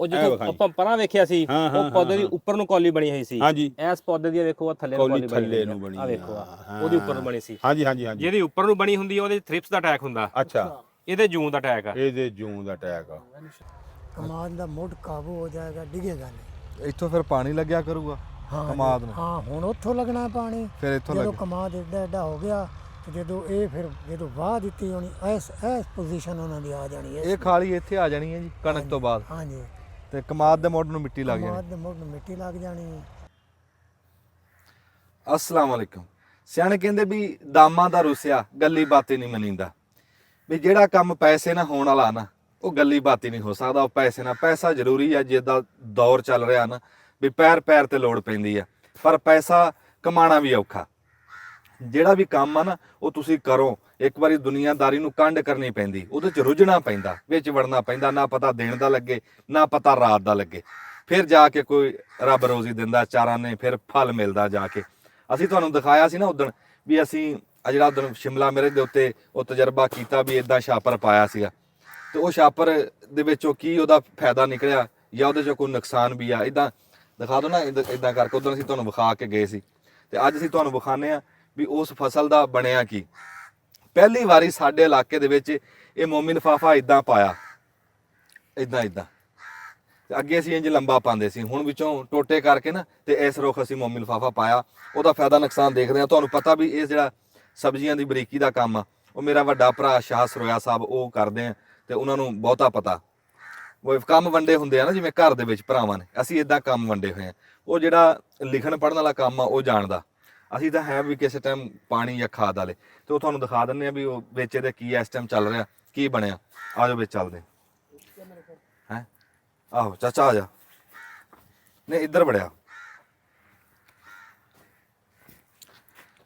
ਉਹ ਜਿੱਥੋਂ ਆਪਾਂ ਪਰਾਂ ਵੇਖਿਆ ਸੀ ਉਹ ਪੌਦੇ ਦੀ ਉੱਪਰ ਨੂੰ ਕੌਲੀ ਬਣੀ ਹੋਈ ਸੀ। ਇਸ ਪੌਦੇ ਦੀ ਵੇਖੋ ਆ ਥੱਲੇ ਨੂੰ ਕੌਲੀ ਬਣੀ ਆ ਵੇਖੋ ਉਹਦੀ ਉੱਪਰ ਨੂੰ ਬਣੀ ਸੀ। ਹਾਂਜੀ ਹਾਂਜੀ ਹਾਂਜੀ, ਜਿਹਦੀ ਉੱਪਰ ਨੂੰ ਬਣੀ ਹੁੰਦੀ ਉਹਦੇ ਥ੍ਰਿਪਸ ਦਾ ਅਟੈਕ ਹੁੰਦਾ। ਅੱਛਾ, ਇਹਦੇ ਜੂਨ ਦਾ ਅਟੈਕ ਆ। ਇਹਦੇ ਜੂਨ ਦਾ ਅਟੈਕ ਆ। ਕਮਾਦ ਦਾ ਮੁੱਢ ਕਾਬੂ ਹੋ ਜਾਏਗਾ, ਡਿੱਗੇਗਾ ਨਹੀਂ। ਇੱਥੋਂ ਫਿਰ ਪਾਣੀ ਲੱਗਿਆ ਕਰੂਗਾ ਕਮਾਦ ਨੂੰ। ਹਾਂ ਹੁਣ ਉੱਥੋਂ ਲੱਗਣਾ ਪਾਣੀ। ਫਿਰ ਇੱਥੋਂ ਜਦੋਂ ਕਮਾਦ ਏਡਾ ਏਡਾ ਹੋ ਗਿਆ ਤੇ ਜਦੋਂ ਵਾਹ ਦਿੱਤੀ ਹੋਣੀ ਇਸ ਪੋਜੀਸ਼ਨ ਉਹਨਾਂ ਦੀ ਆ ਜਾਣੀ ਹੈ। ਇਹ ਖਾਲੀ ਇੱਥੇ ਆ ਜਾਣੀ ਹੈ ਜੀ ਕਣਕ ਤੋਂ ਬਾਅਦ। ਹਾਂਜੀ, ਤੇ ਕਮਾਦ ਦੇ ਮੁੱਢ ਨੂੰ ਮਿੱਟੀ ਲੱਗ ਜਾਣੀ। ਕਮਾਦ ਦੇ ਮੁੱਢ ਨੂੰ ਮਿੱਟੀ ਲੱਗ ਜਾਣੀ ਹੈ। ਅਸਲਾਮ ਵਾਲੇਕੁਮ। ਸਿਆਣੇ ਕਹਿੰਦੇ ਵੀ ਦਾਮਾਂ ਦਾ ਰੁੱਸਿਆ ਗੱਲੀ ਬਾਤੀ ਨਹੀਂ ਮਨੀਂਦਾ। ਵੀ ਜਿਹੜਾ ਕੰਮ ਪੈਸੇ ਨਾਲ ਹੋਣ ਵਾਲਾ ਨਾ ਉਹ ਗੱਲੀ ਬਾਤੀ ਨਹੀਂ ਹੋ ਸਕਦਾ। ਉਹ ਪੈਸੇ ਨਾਲ, ਪੈਸਾ ਜ਼ਰੂਰੀ ਹੈ ਜਿੱਦਾਂ ਦੌਰ ਚੱਲ ਰਿਹਾ ਨਾ, ਵੀ ਪੈਰ ਪੈਰ ਤੇ ਲੋੜ ਪੈਂਦੀ ਆ, ਪਰ ਪੈਸਾ ਕਮਾਉਣਾ ਵੀ ਔਖਾ। ਜਿਹੜਾ ਵੀ ਕੰਮ ਆ ਨਾ ਉਹ ਤੁਸੀਂ ਕਰੋ, ਇੱਕ ਵਾਰੀ ਦੁਨੀਆਦਾਰੀ ਨੂੰ ਕੰਡ ਕਰਨੀ ਪੈਂਦੀ, ਉਹਦੇ 'ਚ ਰੁੱਝਣਾ ਪੈਂਦਾ, ਵਿੱਚ ਵੜਨਾ ਪੈਂਦਾ। ਨਾ ਪਤਾ ਦਿਨ ਦਾ ਲੱਗੇ ਨਾ ਪਤਾ ਰਾਤ ਦਾ ਲੱਗੇ, ਫਿਰ ਜਾ ਕੇ ਕੋਈ ਰੱਬ ਰੋਜ਼ੀ ਦਿੰਦਾ ਚਾਰਾਂ ਨੇ, ਫਿਰ ਫਲ ਮਿਲਦਾ ਜਾ ਕੇ। ਅਸੀਂ ਤੁਹਾਨੂੰ ਦਿਖਾਇਆ ਸੀ ਨਾ ਉਦਣ ਵੀ ਅਸੀਂ ਜਿਹੜਾ ਉਦਣ ਸ਼ਿਮਲਾ ਮਿਰਚ ਦੇ ਉੱਤੇ ਉਹ ਤਜਰਬਾ ਕੀਤਾ ਵੀ ਇਦਾਂ ਛਾਪਰ ਪਾਇਆ ਸੀਗਾ, ਤੇ ਉਹ ਛਾਪਰ ਦੇ ਵਿੱਚੋਂ ਕੀ ਉਹਦਾ ਫਾਇਦਾ ਨਿਕਲਿਆ ਜਾਂ ਉਹਦੇ 'ਚੋਂ ਕੋਈ ਨੁਕਸਾਨ ਵੀ ਆ। ਇਦਾਂ ਦਿਖਾ ਦਿਓ ਨਾ, ਇਦਾਂ ਕਰਕੇ ਉਦੋਂ ਅਸੀਂ ਤੁਹਾਨੂੰ ਵਿਖਾ ਕੇ ਗਏ ਸੀ, ਤੇ ਅੱਜ ਅਸੀਂ ਤੁਹਾਨੂੰ ਵਿਖਾਉਂਦੇ ਆ ਵੀ ਉਸ ਫਸਲ ਦਾ ਬਣਿਆ ਕੀ। ਪਹਿਲੀ ਵਾਰੀ ਸਾਡੇ ਇਲਾਕੇ ਦੇ ਵਿੱਚ ਇਹ ਮੋਮੀ ਲਿਫਾਫਾ ਇਦਾਂ ਪਾਇਆ, ਇਦਾਂ ਅੱਗੇ ਅਸੀਂ ਇੰਜ ਲੰਬਾ ਪਾਉਂਦੇ ਸੀ, ਹੁਣ ਵਿੱਚੋਂ ਟੋਟੇ ਕਰਕੇ ਨਾ ਤੇ ਇਸ ਰੁੱਖ ਅਸੀਂ ਮੋਮੀ ਲਿਫਾਫਾ ਪਾਇਆ। ਉਹਦਾ ਫਾਇਦਾ ਨੁਕਸਾਨ ਦੇਖਦੇ ਆ। ਤੁਹਾਨੂੰ ਪਤਾ ਵੀ ਇਹ ਜਿਹੜਾ ਸਬਜ਼ੀਆਂ ਦੀ ਬਰੀਕੀ ਦਾ ਕੰਮ ਆ ਉਹ ਮੇਰਾ ਵੱਡਾ ਭਰਾ ਸ਼ਾਹ ਸਰੋਇਆ ਸਾਹਿਬ ਉਹ ਕਰਦੇ ਆ, ਤੇ ਉਹਨਾਂ ਨੂੰ ਬਹੁਤਾ ਪਤਾ। ਉਹ ਕੰਮ ਵੰਡੇ ਹੁੰਦੇ ਆ ਨਾ, ਜਿਵੇਂ ਘਰ ਦੇ ਵਿੱਚ ਭਰਾਵਾਂ ਨੇ, ਅਸੀਂ ਇਦਾਂ ਕੰਮ ਵੰਡੇ ਹੋਏ ਆ। ਉਹ ਜਿਹੜਾ ਲਿਖਣ ਪੜ੍ਹਨ ਵਾਲਾ ਕੰਮ ਆ ਉਹ ਜਾਣਦਾ, ਅਸੀਂ ਤਾਂ ਹੈ ਵੀ ਕਿਸੇ ਟਾਈਮ ਪਾਣੀ ਜਾਂ ਖਾਦ ਵਾਲੇ। ਤੇ ਉਹ ਤੁਹਾਨੂੰ ਦਿਖਾ ਦਿੰਦੇ ਆ ਵੀ ਉਹ ਵਿੱਚ ਇਹਦੇ ਕੀ ਇਸ ਟਾਈਮ ਚੱਲ ਰਿਹਾ, ਕੀ ਬਣਿਆ। ਆ ਜਾਓ ਵਿੱਚ ਚੱਲਦੇ ਹੈ। ਆਹੋ ਚਾਚਾ ਆ ਜਾ, ਨਹੀਂ ਇੱਧਰ ਵੜਿਆ,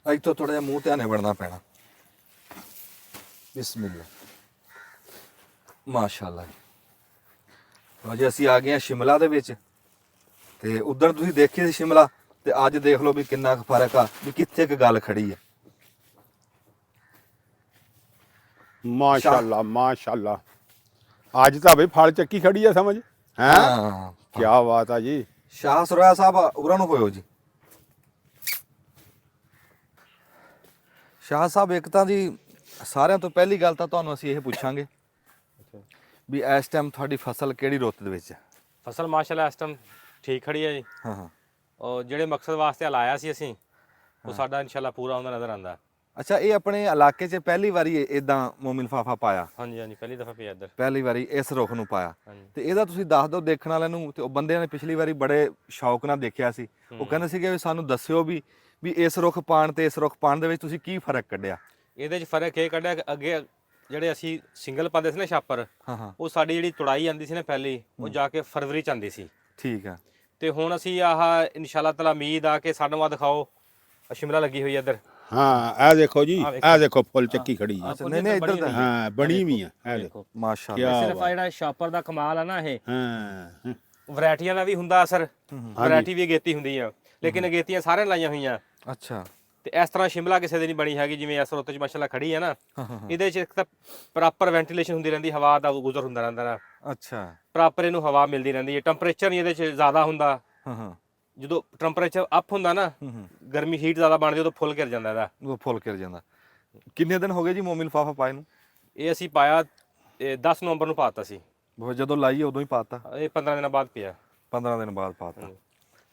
ਇੱਥੋਂ ਥੋੜਾ ਜਿਹਾ ਮੂੰਹ ਧਿਆਨੇ ਵੜਨਾ ਪੈਣਾ। ਬਿਸਮਿਲ੍ਲਾ, ਮਾਸ਼ਾਅੱਲਾ। ਅਜੇ ਅਸੀਂ ਆ ਗਏ ਹਾਂ ਸ਼ਿਮਲਾ ਦੇ ਵਿੱਚ, ਤੇ ਉਦੋਂ ਤੁਸੀਂ ਦੇਖੀ ਸੀ ਸ਼ਿਮਲਾ, ਤੇ ਅੱਜ ਦੇਖ ਲਓ ਵੀ ਕਿੰਨਾ ਕੁ ਫਰਕ ਆ, ਵੀ ਕਿੱਥੇ ਕੁ ਗੱਲ ਖੜੀ ਹੈ। ਮਾਸ਼ਾਅੱਲਾ ਮਾਸ਼ਾਅੱਲਾ, ਅੱਜ ਤਾਂ ਬਈ ਫਲ ਚੱਕੀ ਖੜੀ ਆ ਸਮਝ ਹੈ। ਹਾਂ, ਕੀ ਬਾਤ ਆ ਜੀ। ਸ਼ਾਹ ਸਰੋਇਆ ਸਾਹਿਬ ਉਰਾਂ ਨੂੰ ਹੋਇਓ ਜੀ। ਸ਼ਾਹ ਸਾਹਿਬ, ਇੱਕ ਤਾਂ ਜੀ ਸਾਰਿਆਂ ਤੋਂ ਪਹਿਲੀ ਗੱਲ ਤਾਂ ਤੁਹਾਨੂੰ ਅਸੀਂ ਇਹ ਪੁੱਛਾਂਗੇ ਵੀ ਇਸ ਟਾਈਮ ਤੁਹਾਡੀ ਫਸਲ ਕਿਹੜੀ ਰੁੱਤ ਦੇ ਵਿੱਚ ਹੈ? ਫਸਲ ਮਾਸ਼ਾਅੱਲਾ ਇਸ ਟਾਈਮ ਠੀਕ ਖੜੀ ਹੈ ਜੀ। ਹਾਂ। ਉਹ ਜਿਹੜੇ ਮਕਸਦ ਵਾਸਤੇ ਲਾਇਆ ਸੀ ਅਸੀਂ, ਉਹ ਸਾਡਾ ਇਨਸ਼ਾਅੱਲਾ ਪੂਰਾ ਹੁੰਦਾ ਨਜ਼ਰ ਆਉਂਦਾ। ਅੱਛਾ, ਇਹ ਆਪਣੇ ਇਲਾਕੇ 'ਚ ਪਹਿਲੀ ਵਾਰੀ ਇਦਾਂ ਮੋਮੀ ਲਿਫਾਫਾ ਪਾਇਆ? ਹਾਂਜੀ, ਪਹਿਲੀ ਦਫਾ ਪਿਆ ਇੱਧਰ, ਪਹਿਲੀ ਵਾਰੀ ਇਸ ਰੁੱਖ ਨੂੰ ਪਾਇਆ। ਹਾਂਜੀ। ਤੇ ਇਹਦਾ ਤੁਸੀਂ ਦੱਸ ਦਿਓ ਦੇਖਣ ਵਾਲਿਆਂ ਨੂੰ। ਤੇ ਉਹ ਬੰਦਿਆਂ ਨੇ ਪਿਛਲੀ ਵਾਰੀ ਬੜੇ ਸ਼ੌਕ ਨਾਲ ਦੇਖਿਆ ਸੀ, ਉਹ ਕਹਿੰਦੇ ਸੀਗੇ ਵੀ ਸਾਨੂੰ ਦੱਸਿਓ ਵੀ ਇਸ ਰੁੱਖ ਪਾਣ ਤੇ ਇਸ ਰੁੱਖ ਪਾਣ ਦੇ ਵਿੱਚ ਤੁਸੀਂ ਕੀ ਫਰਕ ਕੱਢਿਆ। ਇਹਦੇ 'ਚ ਫਰਕ ਇਹ ਕੱਢਿਆ ਕਿ ਅੱਗੇ ਜਿਹੜੇ ਅਸੀਂ ਸਿੰਗਲ ਪਾਉਂਦੇ ਸੀ ਨਾ ਛਾਪਰ, ਹਾਂ। ਉਹ ਸਾਡੀ ਜਿਹੜੀ ਤੁੜਾਈ ਆਂਦੀ ਸੀ ਨਾ ਪਹਿਲੀ, ਉਹ ਜਾ ਕੇ ਫਰਵਰੀ 'ਚ ਆਂਦੀ ਸੀ। ਠੀਕ ਆ। ਤੇ ਹੁਣ ਅਸੀਂ ਆਹ ਇਨਸ਼ਾਅੱਲਾ ਤਾਲਾ ਉਮੀਦ ਆ ਕਿ ਸਾਨੂੰ ਆ ਦਿਖਾਓ ਸ਼ਿਮਲਾ ਲੱਗੀ ਹੋਈ ਹੈ ਇੱਧਰ। ਹਾਂ ਇਹ ਦੇਖੋ ਜੀ, ਇਹ ਦੇਖੋ ਫੁੱਲ ਚੱਕੀ ਖੜੀ ਹੈ। ਨਹੀਂ ਇੱਧਰ ਤਾਂ ਹਾਂ ਬਣੀ ਵੀ ਆ, ਇਹ ਦੇਖੋ ਮਾਸ਼ਾਅੱਲਾ। ਸਿਰਫ ਆ ਜਿਹੜਾ ਛਾਪਰ ਦਾ ਕਮਾਲ ਆ ਨਾ, ਇਹ ਹਾਂ ਵੈਰਾਈਟੀਆਂ ਦਾ ਵੀ ਹੁੰਦਾ ਅਸਰ। ਵੈਰਾਈਟੀ ਵੀ ਅਗੇਤੀ ਹੁੰਦੀ ਆ, ਲੇਕਿਨ ਅਗੇਤੀਆਂ ਸਾਰਿਆਂ ਲਾਈਆਂ ਹੋਈਆਂ। ਅੱਛਾ। ਤੇ ਇਸ ਤਰ੍ਹਾਂ ਸ਼ਿਮਲਾ ਕਿਸੇ ਦੀ ਨਹੀਂ ਬਣੀ ਹੈਗੀ ਜਿਵੇਂ ਇਸ ਰੁੱਤ 'ਚ ਮਾਸ਼ਾਅੱਲਾ ਖੜੀ ਹੈ ਨਾ। ਇਹਦੇ 'ਚ ਇੱਕ ਤਾਂ ਪ੍ਰੋਪਰ ਵੈਂਟੀਲੇਸ਼ਨ ਹੁੰਦੀ ਰਹਿੰਦੀ, ਹਵਾ ਦਾ ਗੁਜ਼ਰ ਹੁੰਦਾ ਰਹਿੰਦਾ ਨਾ। ਅੱਛਾ। ਪ੍ਰੋਪਰ ਇਹਨੂੰ ਹਵਾ ਮਿਲਦੀ ਰਹਿੰਦੀ ਹੈ। ਟੈਂਪਰੇਚਰ ਨਹੀਂ ਇਹਦੇ 'ਚ ਜ਼ਿਆਦਾ ਹੁੰਦਾ। ਹਾਂ। ਜਦੋਂ ਟੈਂਪਰੇਚਰ ਅਪ ਹੁੰਦਾ ਨਾ, ਗਰਮੀ ਹੀਟ ਜ਼ਿਆਦਾ ਬਣਦੀ, ਉਦੋਂ ਫੁੱਲ ਗਿਰ ਜਾਂਦਾ ਇਹਦਾ। ਉਹ ਫੁੱਲ ਕਰ ਜਾਂਦਾ। ਕਿੰਨੇ ਦਿਨ ਹੋ ਗਏ ਜੀ ਮੋਮੀ ਲਿਫਾਫਾ ਪਾਏ ਨੂੰ? ਇਹ ਅਸੀਂ ਪਾਇਆ 10 ਨਵੰਬਰ ਨੂੰ ਪਾਤਾ ਸੀ। ਜਦੋਂ ਲਾਈ ਉਦੋਂ ਹੀ ਪਾਤਾ? ਇਹ 15 ਦਿਨਾਂ ਬਾਅਦ ਪਿਆ। 15 ਦਿਨ ਬਾਅਦ ਪਾਤਾ।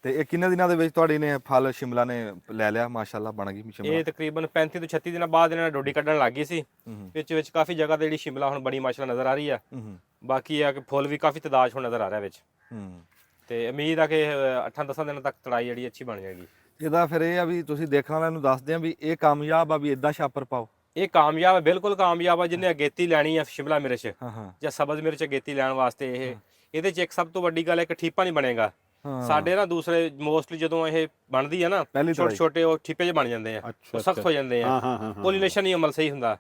ਤੇ ਇਹ ਕਿੰਨੇ ਦਿਨਾਂ ਦੇ ਵਿੱਚ ਤੁਹਾਡੀ ਨੇ ਫਲ ਸ਼ਿਮਲਾ ਨੇ ਲੈ ਲਿਆ? ਮਾਸ਼ਾਅੱਲਾ ਬਣ ਗਈ ਸ਼ਿਮਲਾ। ਇਹ ਤਕਰੀਬਨ 35 ਤੋਂ 36 ਦਿਨਾਂ ਬਾਅਦ ਇਹਨਾਂ ਨੇ ਡੋਡੀ ਕੱਢਣ ਲੱਗ ਗਈ ਸੀ। ਵਿੱਚ ਕਾਫੀ ਜਗ੍ਹਾ ਤੇ ਜਿਹੜੀ ਸ਼ਿਮਲਾ ਹੁਣ ਬਣੀ ਮਾਸ਼ਾਅੱਲਾ ਨਜ਼ਰ ਆ ਰਹੀ ਆ। ਬਾਕੀ ਆ ਕਿ ਫੁੱਲ ਵੀ ਕਾਫੀ ਤਾਦਾਦ 'ਚ ਹੁਣ ਨਜ਼ਰ ਆ ਰਿਹਾ ਵਿੱਚ। ਤੇ ਉਮੀਦ ਆ ਕਿ 8-10 ਦਿਨਾਂ ਤੱਕ ਤੜਾਈ ਜਿਹੜੀ ਅੱਛੀ ਬਣ ਜਾਏਗੀ। ਇਹਦਾ ਫਿਰ ਇਹ ਆ ਵੀ ਤੁਸੀਂ ਦੇਖਣ ਵਾਲਿਆਂ ਨੂੰ ਦੱਸਦੇ ਆ ਵੀ ਇਹ ਕਾਮਯਾਬ ਆ ਵੀ ਇਦਾਂ ਛਾਪਰ ਪਾਓ? ਇਹ ਕਾਮਯਾਬ ਹੈ, ਬਿਲਕੁਲ ਕਾਮਯਾਬ ਆ। ਜਿਹਨੇ ਅਗੇਤੀ ਲੈਣੀ ਆ ਸ਼ਿਮਲਾ ਮਿਰਚ ਹਾਂ ਜਾਂ ਸਬਜ਼ ਮਿਰਚ ਅਗੇਤੀ ਲੈਣ ਵਾਸਤੇ, ਇਹਦੇ 'ਚ ਇੱਕ ਸਭ ਤੋਂ ਵੱਡੀ ਗੱਲ ਹੈ ਕਿ ਠੀਪਾ ਨਹੀਂ ਬਣੇਗਾ। ਸਾਡੇ ਨਾ ਦੂਸਰੇ ਮੋਸਟਲੀ ਜਦੋਂ ਇਹ ਬਣਦੀ ਆ ਨਾ, ਛੋਟੇ ਛੋਟੇ ਉਹ ਠੀਪੇ 'ਚ ਬਣ ਜਾਂਦੇ ਆ, ਉਹ ਸਖਤ ਹੋ ਜਾਂਦੇ ਆ। ਪੋਲੀਨੇਸ਼ਨ ਨਹੀਂ ਅਮਲ ਸਹੀ ਹੁੰਦਾ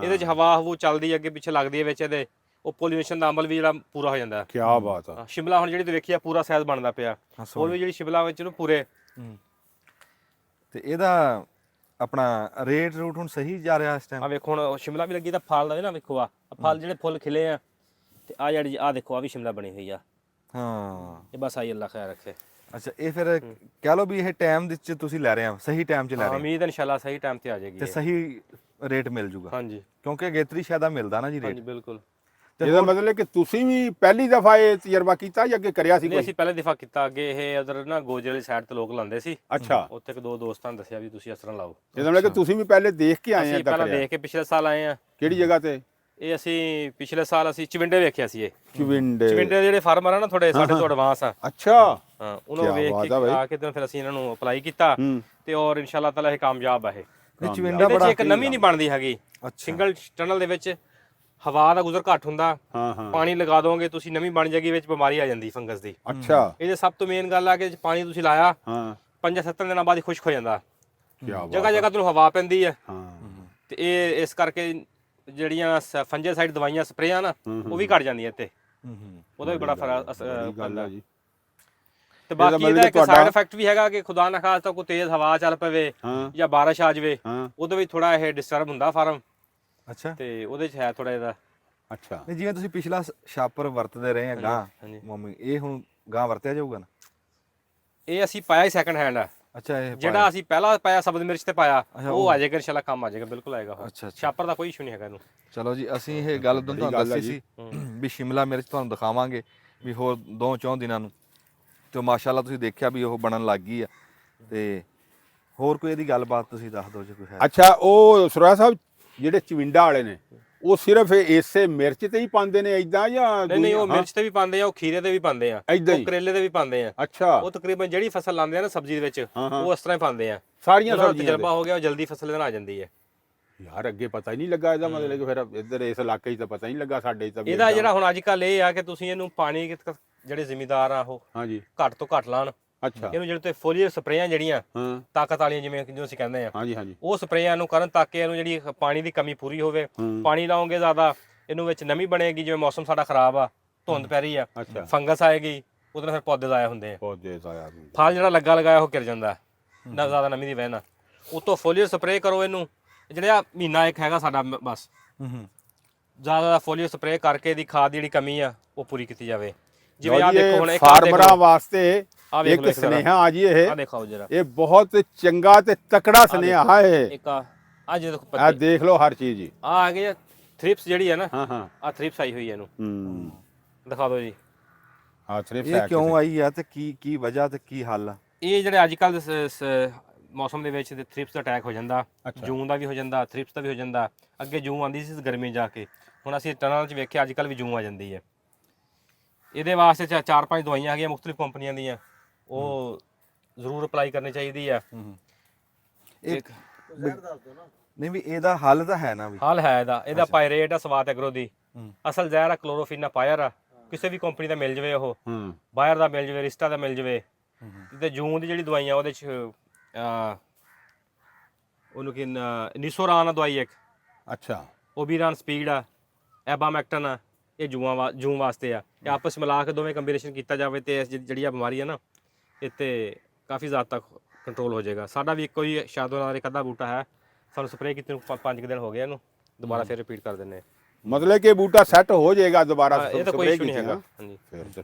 ਇਹਦੇ 'ਚ। ਹਵਾ ਹਵੂ ਚੱਲਦੀ ਅੱਗੇ ਪਿੱਛੇ ਲੱਗਦੀ ਹੈ ਵਿੱਚ ਇਹਦੇ, ਉਹ ਪੋਲੀਨੇਸ਼ਨ ਦਾ ਅਮਲ ਵੀ ਜਿਹੜਾ ਪੂਰਾ ਹੋ ਜਾਂਦਾ। ਕੀ ਬਾਤ ਆ। ਸ਼ਿਮਲਾ ਹੁਣ ਜਿਹੜੀ ਤੁਸੀਂ ਵੇਖੀ ਆ ਪੂਰਾ ਸਾਈਜ਼ ਬਣਦਾ ਪਿਆ, ਹੋਰ ਵੀ ਜਿਹੜੀ ਸ਼ਿਮਲਾ ਵਿੱਚ ਨੂੰ ਪੂਰੇ। ਤੇ ਇਹਦਾ ਆਪਣਾ ਰੇਟ ਰੂਟ ਹੁਣ ਸਹੀ ਜਾ ਰਿਹਾ ਇਸ ਟਾਈਮ? ਆ ਵੇਖੋ ਹੁਣ ਸ਼ਿਮਲਾ ਵੀ ਲੱਗੀ ਤਾਂ ਫਲ ਦਾ ਨਾ ਵੇਖੋ, ਆ ਫਲ ਜਿਹੜੇ ਫੁੱਲ ਖਿਲੇ ਆ। ਤੇ ਆ ਜਿਹੜੀ ਆ ਦੇਖੋ, ਆ ਵੀ ਸ਼ਿਮਲਾ ਬਣੀ ਹੋਈ ਆ। ਹਾਂ ਇਹ ਬਸ ਆਈ ਅੱਲਾ ਖੈਰ ਰੱਖੇ। ਅੱਛਾ, ਇਹ ਫਿਰ ਕਹਿ ਲਓ ਵੀ ਇਹ ਟਾਈਮ ਦੇ ਵਿੱਚ ਤੁਸੀਂ ਲੈ ਰਹੇ ਆ, ਸਹੀ ਟਾਈਮ 'ਚ ਲੈ ਰਹੇ ਆ ਉਮੀਦ ਇਨਸ਼ਾਅੱਲਾ ਸਹੀ ਟਾਈਮ ਤੇ ਆ ਜਾਏਗੀ ਤੇ ਸਹੀ ਰੇਟ ਮਿਲ ਜੂਗਾ। ਹਾਂਜੀ ਕਿਉਂਕਿ ਅਗੇਤਰੀ ਸ਼ਾਇਦ ਮਿਲਦਾ ਨਾ ਜੀ ਹਾਂਜੀ ਰੇਟ। ਬਿਲਕੁਲ। ਇਹਦਾ ਮਤਲਬ ਕਿ ਤੁਸੀਂ ਵੀ ਪਹਿਲੀ ਦਫਾ ਇਹ ਤਜਰਬਾ ਕੀਤਾ ਜਾਂ ਅੱਗੇ ਕਰਿਆ ਸੀ ਨਹੀਂ ਕੋਈ? ਅਸੀਂ ਪਹਿਲੇ ਦਫਾ ਕੀਤਾ, ਅੱਗੇ ਇਹ ਉਧਰ ਨਾ ਗੋਜੇ ਵਾਲੀ ਸਾਈਡ ਤੇ ਲੋਕ ਲਾਉਂਦੇ ਸੀ। ਅੱਛਾ, ਉੱਥੇ ਇੱਕ ਦੋ ਦੋਸਤਾਂ ਨੇ ਦੱਸਿਆ ਵੀ ਤੁਸੀਂ ਇਸ ਤਰ੍ਹਾਂ ਲਾਓ। ਇਹਦਾ ਮਤਲਬ ਕਿ ਤੁਸੀਂ ਵੀ ਪਹਿਲੇ ਦੇਖ ਕੇ ਆਏ ਆ? ਅਸੀਂ ਪਹਿਲਾਂ ਦੇਖ ਕੇ ਪਿਛਲੇ ਸਾਲ ਆਏ ਆ। ਕਿਹੜੀ ਜਗ੍ਹਾ ਤੇ? ਇਹ ਅਸੀਂ ਪਿਛਲੇ ਸਾਲ ਅਸੀਂ ਚਵਿੰਡੇ ਵੇਖਿਆ ਸੀ। ਇਹ ਚਵਿੰਡੇ ਚਵਿੰਡੇ ਦੇ ਜਿਹੜੇ ਫਾਰਮਰ ਆ ਨਾ ਥੋੜੇ ਸਾਡੇ ਤੋਂ ਐਡਵਾਂਸ ਆ। ਅੱਛਾ, ਹਾਂ ਉਹਨਾਂ ਵੇਖ ਕੇ ਆ ਕੇ ਫਿਰ ਅਸੀਂ ਇਹਨਾਂ ਨੂੰ ਅਪਲਾਈ ਕੀਤਾ ਤੇ ਔਰ ਇਨਸ਼ਾਅੱਲਾ ਤਾਲਾ ਇਹ ਕਾਮਯਾਬ ਆ। ਇਹ ਚਵਿੰਡਾ ਇਹਦੇ 'ਚ ਬੜਾ ਇੱਕ ਨਵੀਂ ਨਹੀਂ ਬਣਦੀ ਹੈਗੀ। ਸਿੰਗਲ ਟਨਲ ਦੇ ਵਿੱਚ ਹਵਾ ਦਾ ਗੁਜ਼ਰ ਘੱਟ ਹੁੰਦਾ। ਹਾਂ ਹਾਂ, ਪਾਣੀ ਲਗਾ ਦੋਗੇ ਤੁਸੀਂ ਨਵੀਂ ਬਣ ਜਾਏਗੀ, ਵਿੱਚ ਬਿਮਾਰੀ ਆ ਜਾਂਦੀ ਫੰਗਸ ਦੀ। ਅੱਛਾ, ਇਹਦੇ ਸਭ ਤੋਂ ਮੇਨ ਗੱਲ ਆ ਕਿ ਪਾਣੀ ਤੁਸੀਂ ਲਾਇਆ ਹਾਂ 5-7 ਦਿਨਾਂ ਬਾਅਦ ਹੀ ਖੁਸ਼ਕ ਹੋ ਜਾਂਦਾ। ਕੀ ਬਾਤ। ਜਗ੍ਹਾ ਜਗ੍ਹਾ ਤੁਹਾਨੂੰ ਹਵਾ ਪੈਂਦੀ ਹੈ ਹਾਂ, ਤੇ ਇਹ ਇਸ ਕਰਕੇ ਜਿਹੜੀਆਂ ਫੰਜੀਸਾਈਡ ਦਵਾਈਆਂ ਸਪਰੇਆਂ ਨਾ ਉਹ ਵੀ ਘਟ ਜਾਂਦੀਆਂ ਇੱਥੇ। ਉਹਦਾ ਵੀ ਬੜਾ ਫਰਕ ਗੱਲ ਹੈ ਜੀ। ਤੇ ਬਾਕੀ ਇਹਦਾ ਇੱਕ ਸਾਈਡ ਇਫੈਕਟ ਵੀ ਹੈਗਾ ਕਿ ਖੁਦਾ ਨਾ ਖਾਸਤਾ ਕੋਈ ਤੇਜ਼ ਹਵਾ ਚੱਲ ਪਵੇ ਜਾਂ ਬਾਰਿਸ਼ ਆ ਜਾਵੇ, ਉਹਦੇ ਵਿੱਚ ਥੋੜਾ ਇਹ ਡਿਸਟਰਬ ਹੁੰਦਾ ਫਾਰਮ। ਅੱਛਾ, ਤੇ ਉਹਦੇ 'ਚ ਹੈ ਥੋੜਾ ਇਹਦਾ। ਅੱਛਾ, ਜਿਵੇਂ ਤੁਸੀਂ ਪਿਛਲਾ ਛਾਪਰ ਵਰਤਦੇ ਰਹੇ ਆ ਗਾਂ ਮੰਮੀ, ਇਹ ਹੁਣ ਗਾਂ ਵਰਤਿਆ ਜਾਊਗਾ ਨਾ? ਇਹ ਅਸੀਂ ਪਾਇਆ ਹੀ ਸੈਕੰਡ ਹੈਂਡ ਆ। ਅੱਛਾ, ਇਹ ਜਿਹੜਾ ਅਸੀਂ ਪਹਿਲਾਂ ਪਾਇਆ ਸਬਜ਼ ਮਿਰਚ ਤੇ ਪਾਇਆ ਉਹ ਆ ਜਾਏਗਾ ਇਨਸ਼ਾਅੱਲਾ, ਕੰਮ ਆ ਜਾਏਗਾ, ਬਿਲਕੁਲ ਆਏਗਾ। ਅੱਛਾ, ਛਾਪਰ ਦਾ ਕੋਈ ਇਸ਼ੂ ਨਹੀਂ ਹੈਗਾ ਇਹਨੂੰ। ਚਲੋ ਜੀ, ਅਸੀਂ ਇਹ ਗੱਲ ਤੁਹਾਨੂੰ ਦੱਸੀ ਸੀ ਵੀ ਸ਼ਿਮਲਾ ਮਿਰਚ ਤੁਹਾਨੂੰ ਦਿਖਾਵਾਂਗੇ ਵੀ ਹੋਰ 2-4 ਦਿਨਾਂ ਨੂੰ, ਤੇ ਮਾਸ਼ਾਅੱਲਾ ਤੁਸੀਂ ਦੇਖਿਆ ਵੀ ਉਹ ਬਣਨ ਲੱਗ ਗਈ ਆ। ਤੇ ਹੋਰ ਕੋਈ ਇਹਦੀ ਗੱਲਬਾਤ ਤੁਸੀਂ ਦੱਸ ਦਿਓ ਜੇ ਕੋਈ ਹੈ। ਅੱਛਾ, ਉਹ ਸੁਰਾ ਸਾਹਿਬ ਜਿਹੜੇ ਚਵਿੰਡਾ ਵਾਲੇ ਨੇ ਉਹ ਸਿਰਫ ਇਸੇ ਮਿਰਚ ਤੇ ਹੀ ਪਾਉਂਦੇ ਨੇ ਇਦਾਂ ਜਾਂ? ਨਹੀਂ, ਉਹ ਮਿਰਚ ਤੇ ਵੀ ਪਾਉਂਦੇ ਆ, ਉਹ ਖੀਰੇ ਤੇ ਵੀ ਪਾਉਂਦੇ ਆ, ਉਹ ਕਰੇਲੇ ਤੇ ਵੀ ਪਾਉਂਦੇ ਆ। ਅੱਛਾ, ਉਹ ਤਕਰੀਬਨ ਜਿਹੜੀ ਫਸਲ ਲਾਉਂਦੇ ਆ ਨਾ ਸਬਜ਼ੀ ਦੇ ਵਿੱਚ ਉਹ ਇਸ ਤਰ੍ਹਾਂ ਹੀ ਪਾਉਂਦੇ ਆ। ਸਾਰੀਆਂ ਸਬਜ਼ੀਆਂ ਤਜਰਬਾ ਹੋ ਗਿਆ, ਉਹ ਜਲਦੀ ਫਸਲ ਇਹਦੇ ਨਾਲ ਆ ਜਾਂਦੀ ਹੈ। ਯਾਰ ਅੱਗੇ ਪਤਾ ਹੀ ਨਹੀਂ ਲੱਗਾ ਇਹਦਾ ਮਤਲਬ ਕਿ ਫਿਰ ਇੱਧਰ ਇਸ ਇਲਾਕੇ 'ਚ ਤਾਂ ਪਤਾ ਹੀ ਨਹੀਂ ਲੱਗਾ ਸਾਡੇ 'ਚ ਤਾਂ। ਇਹਦਾ ਜਿਹੜਾ ਹੁਣ ਅੱਜ ਕੱਲ ਇਹ ਆ ਕਿ ਤੁਸੀਂ ਇਹਨੂੰ ਪਾਣੀ ਜਿਹੜੇ ਜ਼ਿਮੀਦਾਰ ਆ ਉਹ ਹਾਂਜੀ ਘੱਟ ਤੋਂ ਘੱਟ ਲਾਣ। ਅੱਛਾ, ਇਹਨੂੰ ਜਿਹੜੇ ਤੇ ਫੋਲੀਅਰ ਸਪਰੇਆਂ ਜਿਹੜੀਆਂ ਹਾਂ ਤਾਕਤ ਵਾਲੀਆਂ ਜਿਵੇਂ ਅਸੀਂ ਕਹਿੰਦੇ ਆ, ਹਾਂਜੀ ਹਾਂਜੀ, ਉਹ ਸਪਰੇਆਂ ਨੂੰ ਕਰਨ ਤਾਂ ਕਿ ਇਹਨੂੰ ਜਿਹੜੀ ਪਾਣੀ ਦੀ ਕਮੀ ਪੂਰੀ ਹੋਵੇ। ਪਾਣੀ ਲਾਓਗੇ ਜ਼ਿਆਦਾ ਇਹਨੂੰ ਵਿੱਚ ਨਮੀ ਬਣੇਗੀ, ਜਿਵੇਂ ਮੌਸਮ ਸਾਡਾ ਖਰਾਬ ਆ, ਧੁੰਦ ਪੈ ਰਹੀ ਆ, ਫੰਗਸ ਆਏਗੀ, ਉਹਦੇ ਨਾਲ ਫਿਰ ਪੌਦੇ ਜ਼ਾਇਆ ਹੁੰਦੇ ਆ, ਪੌਦੇ ਜ਼ਾਇਆ ਹੁੰਦੇ, ਫਲ ਜਿਹੜਾ ਲੱਗਾ ਲਗਾਇਆ ਉਹ ਗਿਰ ਜਾਂਦਾ ਨਾ, ਜ਼ਿਆਦਾ ਨਮੀ ਦੀ ਵਜ੍ਹਾ ਨਾਲ। ਉਤੋਂ ਫੋਲੀਅਰ ਸਪਰੇਅ ਕਰੋ ਇਹਨੂੰ, ਜਿਹੜਾ ਮਹੀਨਾ ਇੱਕ ਹੈਗਾ ਸਾਡਾ ਬਸ, ਜ਼ਿਆਦਾ ਫੋਲੀਅਰ ਸਪਰੇਅ ਕਰਕੇ ਇਹਦੀ ਖਾਦ ਦੀ ਜਿਹੜੀ ਕਮੀ ਆ ਉਹ ਪੂਰੀ ਕੀਤੀ ਜਾਵੇ। ਜਿਵੇਂ ਆ ਦੇਖੋ ਹੁਣ ਇੱਕ ਫਾਰਮਰਾਂ ਵਾਸਤੇ ਇੱਕ ਸੁਨੇਹਾ ਆ ਜੀ, ਇਹ ਆ ਦੇਖੋ ਜਰਾ, ਇਹ ਬਹੁਤ ਚੰਗਾ ਤੇ ਤਕੜਾ ਸੁਨੇਹਾ ਹੈ। ਇੱਕ ਆ ਜੇ ਦੇਖੋ ਆ ਦੇਖ ਲਓ ਹਰ ਚੀਜ਼ ਜੀ, ਆ ਗਏ ਥ੍ਰਿਪਸ ਜਿਹੜੀ ਹੈ ਨਾ, ਹਾਂ ਹਾਂ ਆ ਥ੍ਰਿਪਸ ਆਈ ਹੋਈ ਹੈ ਇਹਨੂੰ, ਦਿਖਾ ਦਿਓ ਜੀ। ਆ ਥ੍ਰਿਪਸ ਇਹ ਕਿਉਂ ਆਈ ਆ ਤੇ ਕੀ ਵਜ੍ਹਾ ਤੇ ਕੀ ਹੱਲ ਆ? ਇਹ ਜਿਹੜੇ ਅੱਜ ਕੱਲ ਮੌਸਮ ਦੇ ਵਿੱਚ ਥ੍ਰਿਪਸ ਦਾ ਅਟੈਕ ਹੋ ਜਾਂਦਾ, ਜੂਨ ਦਾ ਵੀ ਹੋ ਜਾਂਦਾ, ਥ੍ਰਿਪਸ ਦਾ ਵੀ ਹੋ ਜਾਂਦਾ। ਅੱਗੇ ਜੂਨ ਆਉਂਦੀ ਸੀ ਗਰਮੀ ਜਾ ਕੇ, ਹੁਣ ਅਸੀਂ ਟਨਲ 'ਚ ਵੇਖਿਆ ਅੱਜ ਕੱਲ ਵੀ ਜੂਨ ਆ ਜਾਂਦੀ ਹੈ। ਇਹਦੇ ਵਾਸਤੇ 4-5 ਦਵਾਈਆਂ ਆ ਗਈਆਂ ਮੁਖਤਲਿਫ ਕੰਪਨੀਆਂ ਦੀਆਂ, ਉਹ ਜ਼ਰੂਰ ਅਪਲਾਈ ਕਰਨੀ ਚਾਹੀਦੀ ਆ। ਨਹੀਂ ਵੀ ਇਹਦਾ ਹੱਲ ਤਾਂ ਹੈ ਨਾ? ਵੀ ਹੱਲ ਹੈ ਇਹਦਾ ਪਾਇਰੇਟ ਆ, ਸਵਾਤ ਐਗਰੋ ਦੀ ਅਸਲ ਜ਼ਹਿਰ ਆ, ਕਲੋਰੋਫਿਨਾ ਪਾਇਰ ਆ, ਕਿਸੇ ਵੀ ਕੰਪਨੀ ਦਾ ਮਿਲ ਜਵੇ, ਉਹ ਬਾਇਰ ਦਾ ਮਿਲ ਜਵੇ, ਰਿਸਟਾ ਦਾ ਮਿਲ ਜਵੇ। ਤੇ ਜੂਨ ਦੀ ਜਿਹੜੀ ਦਵਾਈਆਂ ਉਹਦੇ 'ਚ ਉਹਨੂੰ ਕੀ ਨਿਸੋਰਾਨ ਆ ਦਵਾਈ ਇੱਕ, ਅੱਛਾ, ਓਬੀਰਾਨ ਸਪੀਡ ਆ, ਐਬਾਮੈਕਟਨ ਆ, ਇਹ ਜੂਨ ਵਾਸਤੇ ਆ। ਇਹ ਆਪਸ ਮਿਲਾ ਕੇ ਦੋਵੇਂ ਕੰਬੀਨੇਸ਼ਨ ਕੀਤਾ ਜਾਵੇ ਤੇ ਜਿਹੜੀ ਆ ਬਿਮਾਰੀ ਆ ਨਾ ਇੱਥੇ ਕਾਫੀ ਜ਼ਿਆਦਾ ਤੱਕ ਕੰਟਰੋਲ ਹੋ ਜਾਏਗਾ। ਸਾਡਾ ਵੀ ਇੱਕੋ ਹੀ ਸ਼ਾਦੋ ਨਾਲ ਇੱਕ ਅੱਧਾ ਬੂਟਾ ਹੈ, ਸਾਨੂੰ ਸਪਰੇਅ ਕੀਤੇ ਨੂੰ 5 ਦਿਨ ਹੋ ਗਏ, ਇਹਨੂੰ ਦੁਬਾਰਾ ਫਿਰ ਰਿਪੀਟ ਕਰ ਦਿੰਦੇ। ਮਤਲਬ ਕਿ ਬੂਟਾ ਸੈੱਟ ਹੋ ਜਾਏਗਾ ਦੁਬਾਰਾ? ਇਹ ਤਾਂ ਕੋਈ ਇਸ਼ੂ ਨਹੀਂ ਹੈਗਾ। ਹਾਂਜੀ,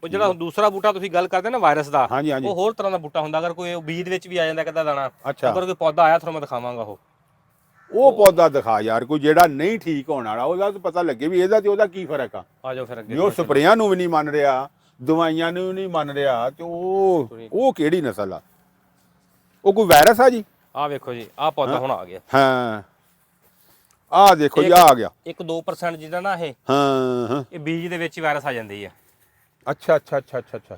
ਉਹ ਜਿਹੜਾ ਦੂਸਰਾ ਬੂਟਾ ਤੁਸੀਂ ਗੱਲ ਕਰਦੇ ਨਾ ਵਾਇਰਸ ਦਾ, ਉਹ ਹੋਰ ਤਰ੍ਹਾਂ ਦਾ ਬੂਟਾ ਹੁੰਦਾ। ਅਗਰ ਕੋਈ ਬੀਜ ਵਿੱਚ ਵੀ ਆ ਜਾਂਦਾ ਕਿੱਦਾਂ ਦਾਣਾ, ਅਗਰ ਕੋਈ ਪੌਦਾ ਆਇਆ ਤੁਹਾਨੂੰ ਮੈਂ ਦਿਖਾਵਾਂਗਾ ਉਹ ਪੌਦਾ ਦਿਖਾ ਯਾਰ, ਕੋਈ ਜਿਹੜਾ ਨਹੀਂ ਠੀਕ ਹੋਣ ਵਾਲਾ, ਉਹਦਾ ਤਾਂ ਪਤਾ ਲੱਗੇ ਵੀ ਇਹਦਾ ਤੇ ਉਹਦਾ ਕੀ ਫਰਕ ਆ। ਆ ਜਾਓ ਫਿਰ ਅੱਗੇ। ਉਹ ਸਪਰੇਆਂ ਨੂੰ ਵੀ ਨਹੀਂ ਮੰਨ ਰਿਹਾ, ਦਵਾਈਆਂ ਨੂੰ ਵੀ ਨਹੀਂ ਮੰਨ ਰਿਹਾ, ਤੇ ਉਹ ਕਿਹੜੀ ਨਸਲ ਆ? ਉਹ ਕੋਈ ਵਾਇਰਸ ਆ ਜੀ? ਆ ਵੇਖੋ ਜੀ, ਆ ਪੌਦਾ ਹੁਣ ਆ ਗਿਆ। ਹਾਂ, ਆ ਦੇਖੋ ਜੀ, ਆ ਗਿਆ 1-2% ਜਿਹੜਾ ਨਾ ਇਹ, ਹਾਂ, ਇਹ ਬੀਜ ਦੇ ਵਿੱਚ ਹੀ ਵਾਇਰਸ ਆ ਜਾਂਦੀ ਹੈ। ਅੱਛਾ ਅੱਛਾ ਅੱਛਾ ਅੱਛਾ ਅੱਛਾ,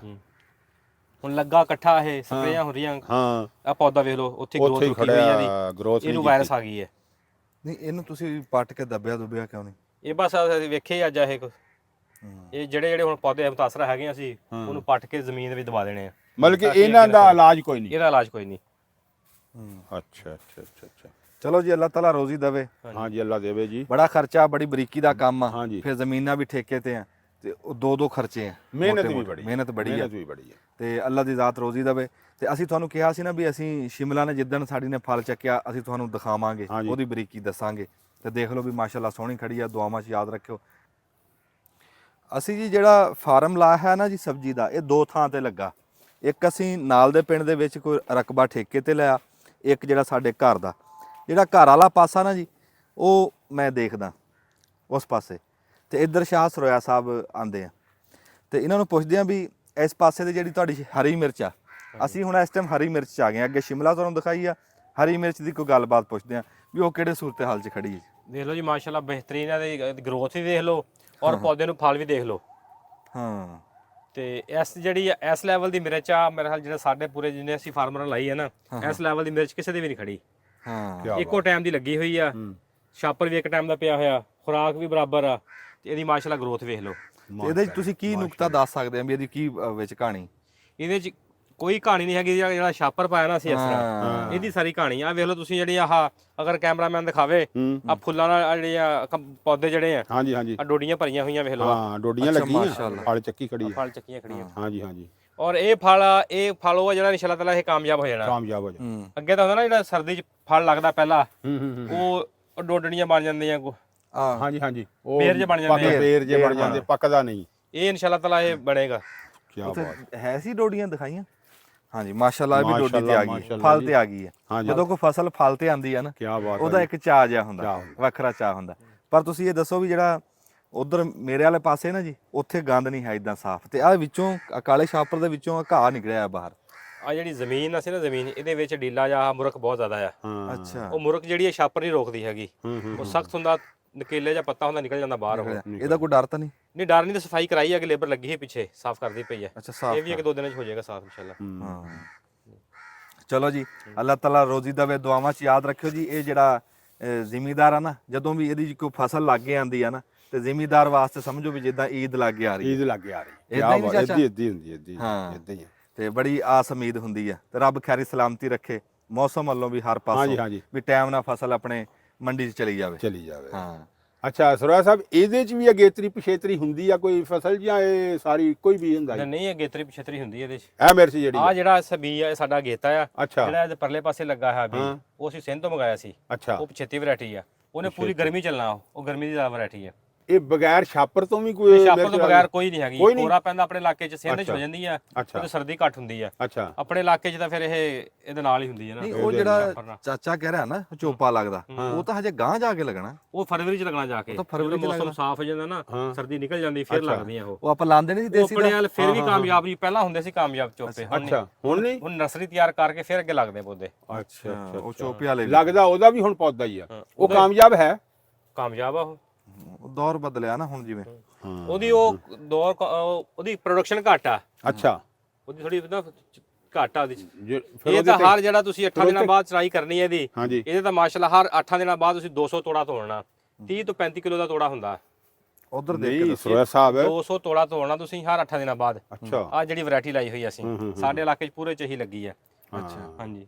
ਹੁਣ ਲੱਗਾ ਇਕੱਠਾ ਇਹ ਸਪਰੇਆਂ ਹੋ ਰਹੀਆਂ। ਹਾਂ, ਆ ਪੌਦਾ ਵੇਖ ਲਓ, ਉੱਥੇ ਗਰੋਥ ਰੁਕੀ ਹੋਈ ਹੈ ਇਹਦੀ, ਇਹਨੂੰ ਵਾਇਰਸ ਆ ਗਈ ਹੈ। ਨਹੀਂ, ਇਹਨੂੰ ਤੁਸੀਂ ਪੱਟ ਕੇ ਦੱਬਿਆ ਕਿਉਂ ਨਹੀਂ? ਇਹ ਬਸ ਵੇਖੇ ਅੱਜ ਇਹ ਜਿਹੜੇ ਹੁਣ ਪੌਦੇ ਮੁਤਾਸਰ ਹੈਗੇ ਅਸੀਂ ਉਹਨੂੰ ਪੱਟ ਕੇ ਜ਼ਮੀਨ ਦੇ ਵਿੱਚ ਦਬਾ ਦੇਣੇ ਆ। ਮਤਲਬ ਕਿ ਇਹਨਾਂ ਦਾ ਇਲਾਜ ਕੋਈ ਨਹੀਂ? ਇਹਦਾ ਇਲਾਜ ਕੋਈ ਨਹੀਂ। ਅੱਛਾ ਅੱਛਾ ਅੱਛਾ ਅੱਛਾ, ਚਲੋ ਜੀ, ਅੱਲਾਹ ਤਾਲਾ ਰੋਜ਼ੀ ਦੇਵੇ। ਹਾਂਜੀ, ਅੱਲਾ ਦੇਵੇ ਜੀ। ਬੜਾ ਖਰਚਾ, ਬੜੀ ਬਰੀਕੀ ਦਾ ਕੰਮ ਆ, ਹਾਂਜੀ। ਫਿਰ ਜ਼ਮੀਨਾਂ ਵੀ ਠੇਕੇ ਤੇ ਆ, ਤੇ ਉਹ ਦੋ ਖਰਚੇ ਆ, ਮਿਹਨਤ ਵੀ ਬੜੀ ਆ ਤੇ ਅੱਲਾ ਦੀ ਜ਼ਾਤ ਰੋਜ਼ੀ ਦੇਵੇ। ਤੇ ਅਸੀਂ ਤੁਹਾਨੂੰ ਕਿਹਾ ਸੀ ਨਾ ਵੀ ਅਸੀਂ ਸ਼ਿਮਲਾ ਨੇ ਜਿੱਦਣ ਸਾਡੀ ਨੇ ਫਲ ਚੱਕਿਆ ਅਸੀਂ ਤੁਹਾਨੂੰ ਦਿਖਾਵਾਂਗੇ, ਉਹਦੀ ਬਰੀਕੀ ਦੱਸਾਂਗੇ। ਤੇ ਦੇਖ ਲਓ ਵੀ ਮਾਸ਼ਾਅੱਲਾ ਸੋਹਣੀ ਖੜੀ ਆ, ਦੁਆਵਾਂ 'ਚ ਯਾਦ ਰੱਖਿਓ। ਅਸੀਂ ਜੀ ਜਿਹੜਾ ਫਾਰਮ ਲਾਇਆ ਹੈ ਨਾ ਜੀ ਸਬਜ਼ੀ ਦਾ, ਇਹ 2 ਥਾਂ ਤੇ ਲੱਗਾ। ਇੱਕ ਅਸੀਂ ਨਾਲ ਦੇ ਪਿੰਡ ਦੇ ਵਿੱਚ ਕੋਈ ਰਕਬਾ ਠੇਕੇ ਤੇ ਲਿਆ, ਇੱਕ ਜਿਹੜਾ ਸਾਡੇ ਘਰ ਦਾ, ਜਿਹੜਾ ਘਰ ਵਾਲਾ ਪਾਸਾ ਨਾ ਜੀ ਉਹ ਮੈਂ ਦੇਖਦਾ ਉਸ ਪਾਸੇ, ਤੇ ਇੱਧਰ ਸ਼ਾਹ ਸਰੋਇਆ ਸਾਹਿਬ ਆਂਦੇ ਆ, ਤੇ ਇਹਨਾਂ ਨੂੰ ਪੁੱਛਦੇ ਆ ਵੀ ਇਸ ਪਾਸੇ ਦੀ ਜਿਹੜੀ ਤੁਹਾਡੀ ਹਰੀ ਮਿਰਚ ਆ, ਅਸੀਂ ਹੁਣ ਇਸ ਟਾਈਮ ਹਰੀ ਮਿਰਚ 'ਚ ਆ ਗਏ, ਅੱਗੇ ਸ਼ਿਮਲਾ ਤੁਹਾਨੂੰ ਦਿਖਾਈ ਆ, ਹਰੀ ਮਿਰਚ ਦੀ ਕੋਈ ਗੱਲਬਾਤ ਪੁੱਛਦੇ ਆ ਵੀ ਉਹ ਕਿਹੜੇ ਸੂਰਤ ਹਾਲ 'ਚ ਖੜੀ ਹੈ। ਦੇਖ ਲਓ ਜੀ ਮਾਸ਼ਾਅੱਲਾ ਬਿਹਤਰੀਨ ਇਹਨਾਂ ਦੀ ਗਰੋਥ ਵੀ ਦੇਖ ਲਓ ਔਰ ਪੌਦੇ ਨੂੰ ਫਲ ਵੀ ਦੇਖ ਲਓ। ਹਾਂ ਤੇ ਇਸ ਜਿਹੜੀ ਇਸ ਲੈਵਲ ਦੀ ਮਿਰਚ ਆ ਮੇਰੇ ਖਿਆਲ ਜਿਹੜਾ ਸਾਡੇ ਪੂਰੇ ਜਿੰਨੇ ਅਸੀਂ ਫਾਰਮਰਾਂ ਲਾਈ ਹੈ ਨਾ, ਇਸ ਲੈਵਲ ਦੀ ਮਿਰਚ ਕਿਸੇ ਦੇ ਵੀ ਨਹੀਂ ਖੜੀ। ਹਾਂ ਇੱਕੋ ਟਾਈਮ ਦੀ ਲੱਗੀ ਹੋਈ ਆ, ਛਾਪਰ ਵੀ ਇੱਕ ਟਾਈਮ ਦਾ ਪਿਆ ਹੋਇਆ, ਖੁਰਾਕ ਵੀ ਬਰਾਬਰ ਆ, ਤੇ ਇਹਦੀ ਮਾਸ਼ਾਅੱਲਾ ਗਰੋਥ ਵੇਖ ਲਓ। ਇਹਦੇ 'ਚ ਤੁਸੀਂ ਕੀ ਨੁਕਤਾ ਦੱਸ ਸਕਦੇ ਆ ਵੀ ਇਹਦੀ ਕੀ ਵਿੱਚ ਕਹਾਣੀ? ਇਹਦੇ 'ਚ ਕੋਈ ਕਹਾਣੀ ਨਹੀਂ ਹੈਗੀ, ਜਿਹੜਾ ਛਾਪਰ ਪਾਇਆ ਨਾ ਅਸੀਂ ਇਸ ਤਰ੍ਹਾਂ, ਇਹਦੀ ਸਾਰੀ ਕਹਾਣੀ ਆ। ਵੇਖ ਲਓ ਤੁਸੀਂ ਜਿਹੜੀ ਆਹ ਅਗਰ ਕੈਮਰਾਮੈਨ ਦਿਖਾਵੇ ਆ ਫੁੱਲਾਂ ਨਾਲ ਜਿਹੜੀਆਂ ਪੌਦੇ ਜਿਹੜੇ ਆ, ਹਾਂਜੀ ਹਾਂਜੀ ਆ ਡੋਡੀਆਂ ਭਰੀਆਂ ਹੋਈਆਂ ਵੇਖ ਲਓ, ਹਾਂ ਡੋਡੀਆਂ ਲੱਗੀਆਂ, ਫਲ ਚੱਕੀ ਖੜੀ ਹੈ, ਫਲ ਚੱਕੀਆਂ ਖੜੀਆਂ। ਹਾਂਜੀ ਹਾਂਜੀ ਔਰ ਇਹ ਫਲ ਉਹ ਜਿਹੜਾ ਇਨਸ਼ਾ ਅੱਲਾਹ ਤਾਲਾ ਇਹ ਕਾਮਯਾਬ ਹੋ ਜਾਣਾ। ਕਾਮਯਾਬ ਹੋ ਜਾ। ਅੱਗੇ ਤਾਂ ਹੁੰਦਾ ਨਾ ਜਿਹੜਾ ਸਰਦੀ 'ਚ ਫਲ ਲੱਗਦਾ ਪਹਿਲਾਂ, ਉਹ ਡੋਡਣੀਆਂ ਬਣ ਜਾਂਦੀਆਂ, ਹਾਂਜੀ ਹਾਂਜੀ ਉਹ ਬੇਰ ਜੇ ਬਣ ਜਾਂਦੇ ਆ, ਬੇਰ ਜੇ ਬਣ ਜਾਂਦੇ, ਪੱਕਦਾ ਨਹੀਂ। ਇਹ ਇਨਸ਼ਾ ਅੱਲਾਹ ਤਾਲਾ ਇਹ ਬਣੇਗਾ। ਕੀ ਬਾਤ ਹੈ ਸੀ ਡੋਡੀਆਂ ਦਿਖਾਈਆਂ। ਹਾਂਜੀ ਮਾਸ਼ਾਅੱਲਾ ਇਹ ਵੀ ਡੋਡੀ ਤੇ ਆ ਗਈ, ਫਲ ਤੇ ਆ ਗਈ ਹੈ। ਜਦੋਂ ਕੋਈ ਫਸਲ ਫਲ ਤੇ ਆਂਦੀ ਆ ਨਾ, ਕੀ ਬਾਤ, ਉਹਦਾ ਇੱਕ ਚਾਅ ਜਿਹਾ ਹੁੰਦਾ, ਵੱਖਰਾ ਚਾਅ ਹੁੰਦਾ। ਪਰ ਤੁਸੀਂ ਇਹ ਦੱਸੋ ਵੀ ਜਿਹੜਾ ਉਧਰ ਮੇਰੇ ਵਾਲੇ ਪਾਸੇ ਨਾ ਜੀ, ਉੱਥੇ ਗੰਦ ਨਹੀਂ ਹੈ ਇਦਾਂ ਸਾਫ਼, ਤੇ ਆ ਵਿੱਚੋਂ ਕਾਲੇ ਛਾਪਰ ਦੇ ਵਿੱਚੋਂ ਘਾਹ ਨਿਕਲਿਆ ਬਾਹਰ। ਆ ਜਿਹੜੀ ਜ਼ਮੀਨ ਅਸੀਂ ਨਾ ਜ਼ਮੀਨ ਇਹਦੇ ਵਿੱਚ ਡੀਲਾ ਜਾਂ ਮੁਰਕ ਬਹੁਤ ਜ਼ਿਆਦਾ ਆ। ਅੱਛਾ ਉਹ ਮੁਰਕ ਜਿਹੜੀ ਹੈ ਛਾਪਰ ਨਹੀਂ ਰੋਕਦੀ ਹੈਗੀ, ਉਹ ਸਖਤ ਹੁੰਦਾ, ਨਕੇਲੇ ਜਾਂ ਪੱਤਾ ਹੁੰਦਾ ਨਿਕਲ ਜਾਂਦਾ ਬਾਹਰ। ਉਹ ਇਹਦਾ ਕੋਈ ਡਰ ਤਾਂ ਨਹੀਂ? ਨਹੀਂ ਡਰ ਨਹੀਂ, ਤਾਂ ਸਫਾਈ ਕਰਾਈ ਹੈ ਕਿ ਲੇਬਰ ਲੱਗੀ ਹੈ ਪਿੱਛੇ, ਸਾਫ਼ ਕਰਦੀ ਪਈ ਹੈ। ਅੱਛਾ ਸਾਫ਼ ਇਹ ਵੀ 1-2 ਦਿਨਾਂ 'ਚ ਹੋ ਜਾਏਗਾ ਸਾਫ਼ ਇਨਸ਼ਾਅੱਲਾ। ਹਾਂ ਚਲੋ ਜੀ, ਅੱਲਾਹ ਤਾਲਾ ਰੋਜ਼ੀ ਦੇਵੇ, ਦੁਆਵਾਂ 'ਚ ਯਾਦ ਰੱਖਿਓ ਜੀ। ਇਹ ਜਿਹੜਾ ਜ਼ਿਮੀਦਾਰ ਆ ਨਾ, ਜਦੋਂ ਵੀ ਇਹਦੀ ਕੋਈ ਫਸਲ ਲਾਗੇ ਆਂਦੀ ਆ ਨਾ, ਤੇ ਜ਼ਿਮੀਦਾਰ ਵਾਸਤੇ ਸਮਝੋ ਵੀ ਜਿੱਦਾਂ ਈਦ ਲਾਗੇ ਆ ਰਹੀ, ਈਦ ਲੱਗੇ ਆ ਰਹੀ, ਏਦਾਂ ਹੀ ਚਾਚਾ? ਏਦਾਂ ਹੁੰਦੀ, ਹਾਂ ਏਦਾਂ ਹੀ। ਤੇ ਬੜੀ ਆਸ ਉਮੀਦ ਹੁੰਦੀ ਆ, ਤੇ ਰੱਬ ਖੈਰੀ ਸਲਾਮਤੀ ਰੱਖੇ ਮੌਸਮ ਵੱਲੋਂ ਵੀ ਹਰ ਪਾਸੋਂ, ਵੀ ਟਾਈਮ ਨਾਲ ਫਸਲ ਆਪਣੇ ਮੰਡੀ 'ਚ ਚਲੀ ਜਾਵੇ। ਹਾਂ ਅੱਛਾ ਸਰੋਇਆ ਸਾਹਿਬ, ਇਹਦੇ 'ਚ ਵੀ ਅਗੇਤਰੀ ਪਿਛੇਤਰੀ ਹੁੰਦੀ ਆ ਕੋਈ ਫਸਲ, ਜਾਂ ਇਹ ਸਾਰੀ ਕੋਈ ਵੀ ਹੁੰਦਾ? ਨਹੀਂ ਇਹ ਗੇਤਰੀ ਪਿਛਤਰੀ ਹੁੰਦੀ ਇਹਦੇ 'ਚ। ਇਹ ਮਿਰਚ ਜਿਹੜੀ ਆ ਜਿਹੜਾ ਸਬੀ ਆ ਸਾਡਾ ਗੇਤਾ ਆ, ਅੱਛਾ, ਜਿਹੜਾ ਇਹਦੇ ਪਰਲੇ ਪਾਸੇ ਲੱਗਾ ਹੈ ਵੀ, ਉਹ ਅਸੀਂ ਸਿੰਧ ਤੋਂ ਮੰਗਾਇਆ ਸੀ। ਅੱਛਾ, ਉਹ ਪਿਛੇਤੀ ਵੈਰਾਈਟੀ ਆ, ਉਹਨੇ ਪੂਰੀ ਗਰਮੀ ਚੱਲਣਾ, ਉਹ ਗਰਮੀ ਦੀ ਜ਼ਿਆਦਾ ਵੈਰਾਈਟੀ ਆ। ਇਹ ਬਗੈਰ ਛਾਪਰ ਤੋਂ ਵੀ ਕੋਈ? ਛਾਪਰ ਤੋਂ ਬਗੈਰ ਕੋਈ ਨਹੀਂ ਹੈਗੀ। ਕੋਰਾ ਪੈਂਦਾ ਆਪਣੇ ਇਲਾਕੇ 'ਚ, ਸਿੰਧ 'ਚ ਹੋ ਜਾਂਦੀ ਆ, ਤੇ ਸਰਦੀ ਘੱਟ ਹੁੰਦੀ ਆ। ਅੱਛਾ, ਆਪਣੇ ਇਲਾਕੇ 'ਚ ਤਾਂ ਫਿਰ ਇਹ ਇਹਦੇ ਨਾਲ ਹੀ ਹੁੰਦੀ ਹੈ ਨਾ। ਨਹੀਂ ਉਹ ਜਿਹੜਾ ਚਾਚਾ ਕਹਿ ਰਿਹਾ ਨਾ ਚੋਪਾ ਲੱਗਦਾ, ਉਹ ਤਾਂ ਹਜੇ ਗਾਂ ਜਾ ਕੇ ਲੱਗਣਾ, ਉਹ ਫਰਵਰੀ 'ਚ ਲੱਗਣਾ ਜਾ ਕੇ। ਤਾਂ ਫਰਵਰੀ 'ਚ ਮੌਸਮ ਸਾਫ਼ ਹੋ ਜਾਂਦਾ ਨਾ, ਸਰਦੀ ਨਿਕਲ ਜਾਂਦੀ, ਫਿਰ ਲੱਗਦੀਆਂ ਉਹ ਆਪਾਂ ਲਾਉਂਦੇ ਨਹੀਂ ਸੀ ਦੇਸੀ ਆਪਣੇ ਨਾਲ। ਫਿਰ ਵੀ ਕਾਮਯਾਬ ਨਹੀਂ, ਪਹਿਲਾਂ ਹੁੰਦੇ ਸੀ ਕਾਮਯਾਬ ਚੋਪੇ। ਅੱਛਾ ਹੁਣ ਨਹੀਂ, ਹੁਣ ਨਰਸਰੀ ਤਿਆਰ ਕਰਕੇ ਫਿਰ ਅੱਗੇ ਲੱਗਦੇ ਪੌਦੇ। ਅੱਛਾ ਉਹ ਚੋਪੇ ਵਾਲੇ ਲੱਗਦਾ, ਉਹਦਾ ਵੀ ਹੁਣ ਪੌਦਾ ਹੀ ਆ, ਉਹ ਕਾਮਯਾਬ ਹੈ, ਕਾਮਯਾਬ ਆ ਉਹ। ਦੌਰ ਬਦਲਿਆ ਨਾ ਹੁਣ ਜਿਵੇਂ, ਉਹਦੀ ਉਹ ਦੌਰ ਉਹਦੀ ਪ੍ਰੋਡਕਸ਼ਨ ਘੱਟ ਆ। ਅੱਛਾ, ਉਹਦੀ ਥੋੜੀ ਨਾ ਘੱਟ ਆ ਉਹਦੀ। ਫਿਰ ਇਹ ਤਾਂ ਹਰ ਜਿਹੜਾ ਤੁਸੀਂ 8 ਦਿਨਾਂ ਬਾਅਦ ਚਰਾਈ ਕਰਨੀ ਹੈ ਇਹਦੀ, ਹਾਂਜੀ, ਇਹਦੇ ਤਾਂ ਮਾਸ਼ਾਅੱਲਾ ਹਰ 8 ਦਿਨਾਂ ਬਾਅਦ ਤੁਸੀਂ 200 ਤੋੜਾ ਤੋੜਨਾ, 30 ਤੋਂ 35 ਕਿਲੋ ਦਾ ਤੋੜਾ ਹੁੰਦਾ। ਉਧਰ ਦੇਖ ਕੇ ਸਰੋਇਆ ਸਾਹਿਬ 200 ਤੋੜਾ ਤੋੜਨਾ ਤੁਸੀਂ ਹਰ 8 ਦਿਨਾਂ ਬਾਅਦ। ਅੱਛਾ, ਆ ਜਿਹੜੀ ਵੈਰਾਈਟੀ ਲਾਈ ਹੋਈ ਅਸੀਂ, ਸਾਡੇ ਇਲਾਕੇ 'ਚ ਪੂਰੇ 'ਚ ਹੀ ਲੱਗੀ ਆ। ਅੱਛਾ, ਹਾਂਜੀ।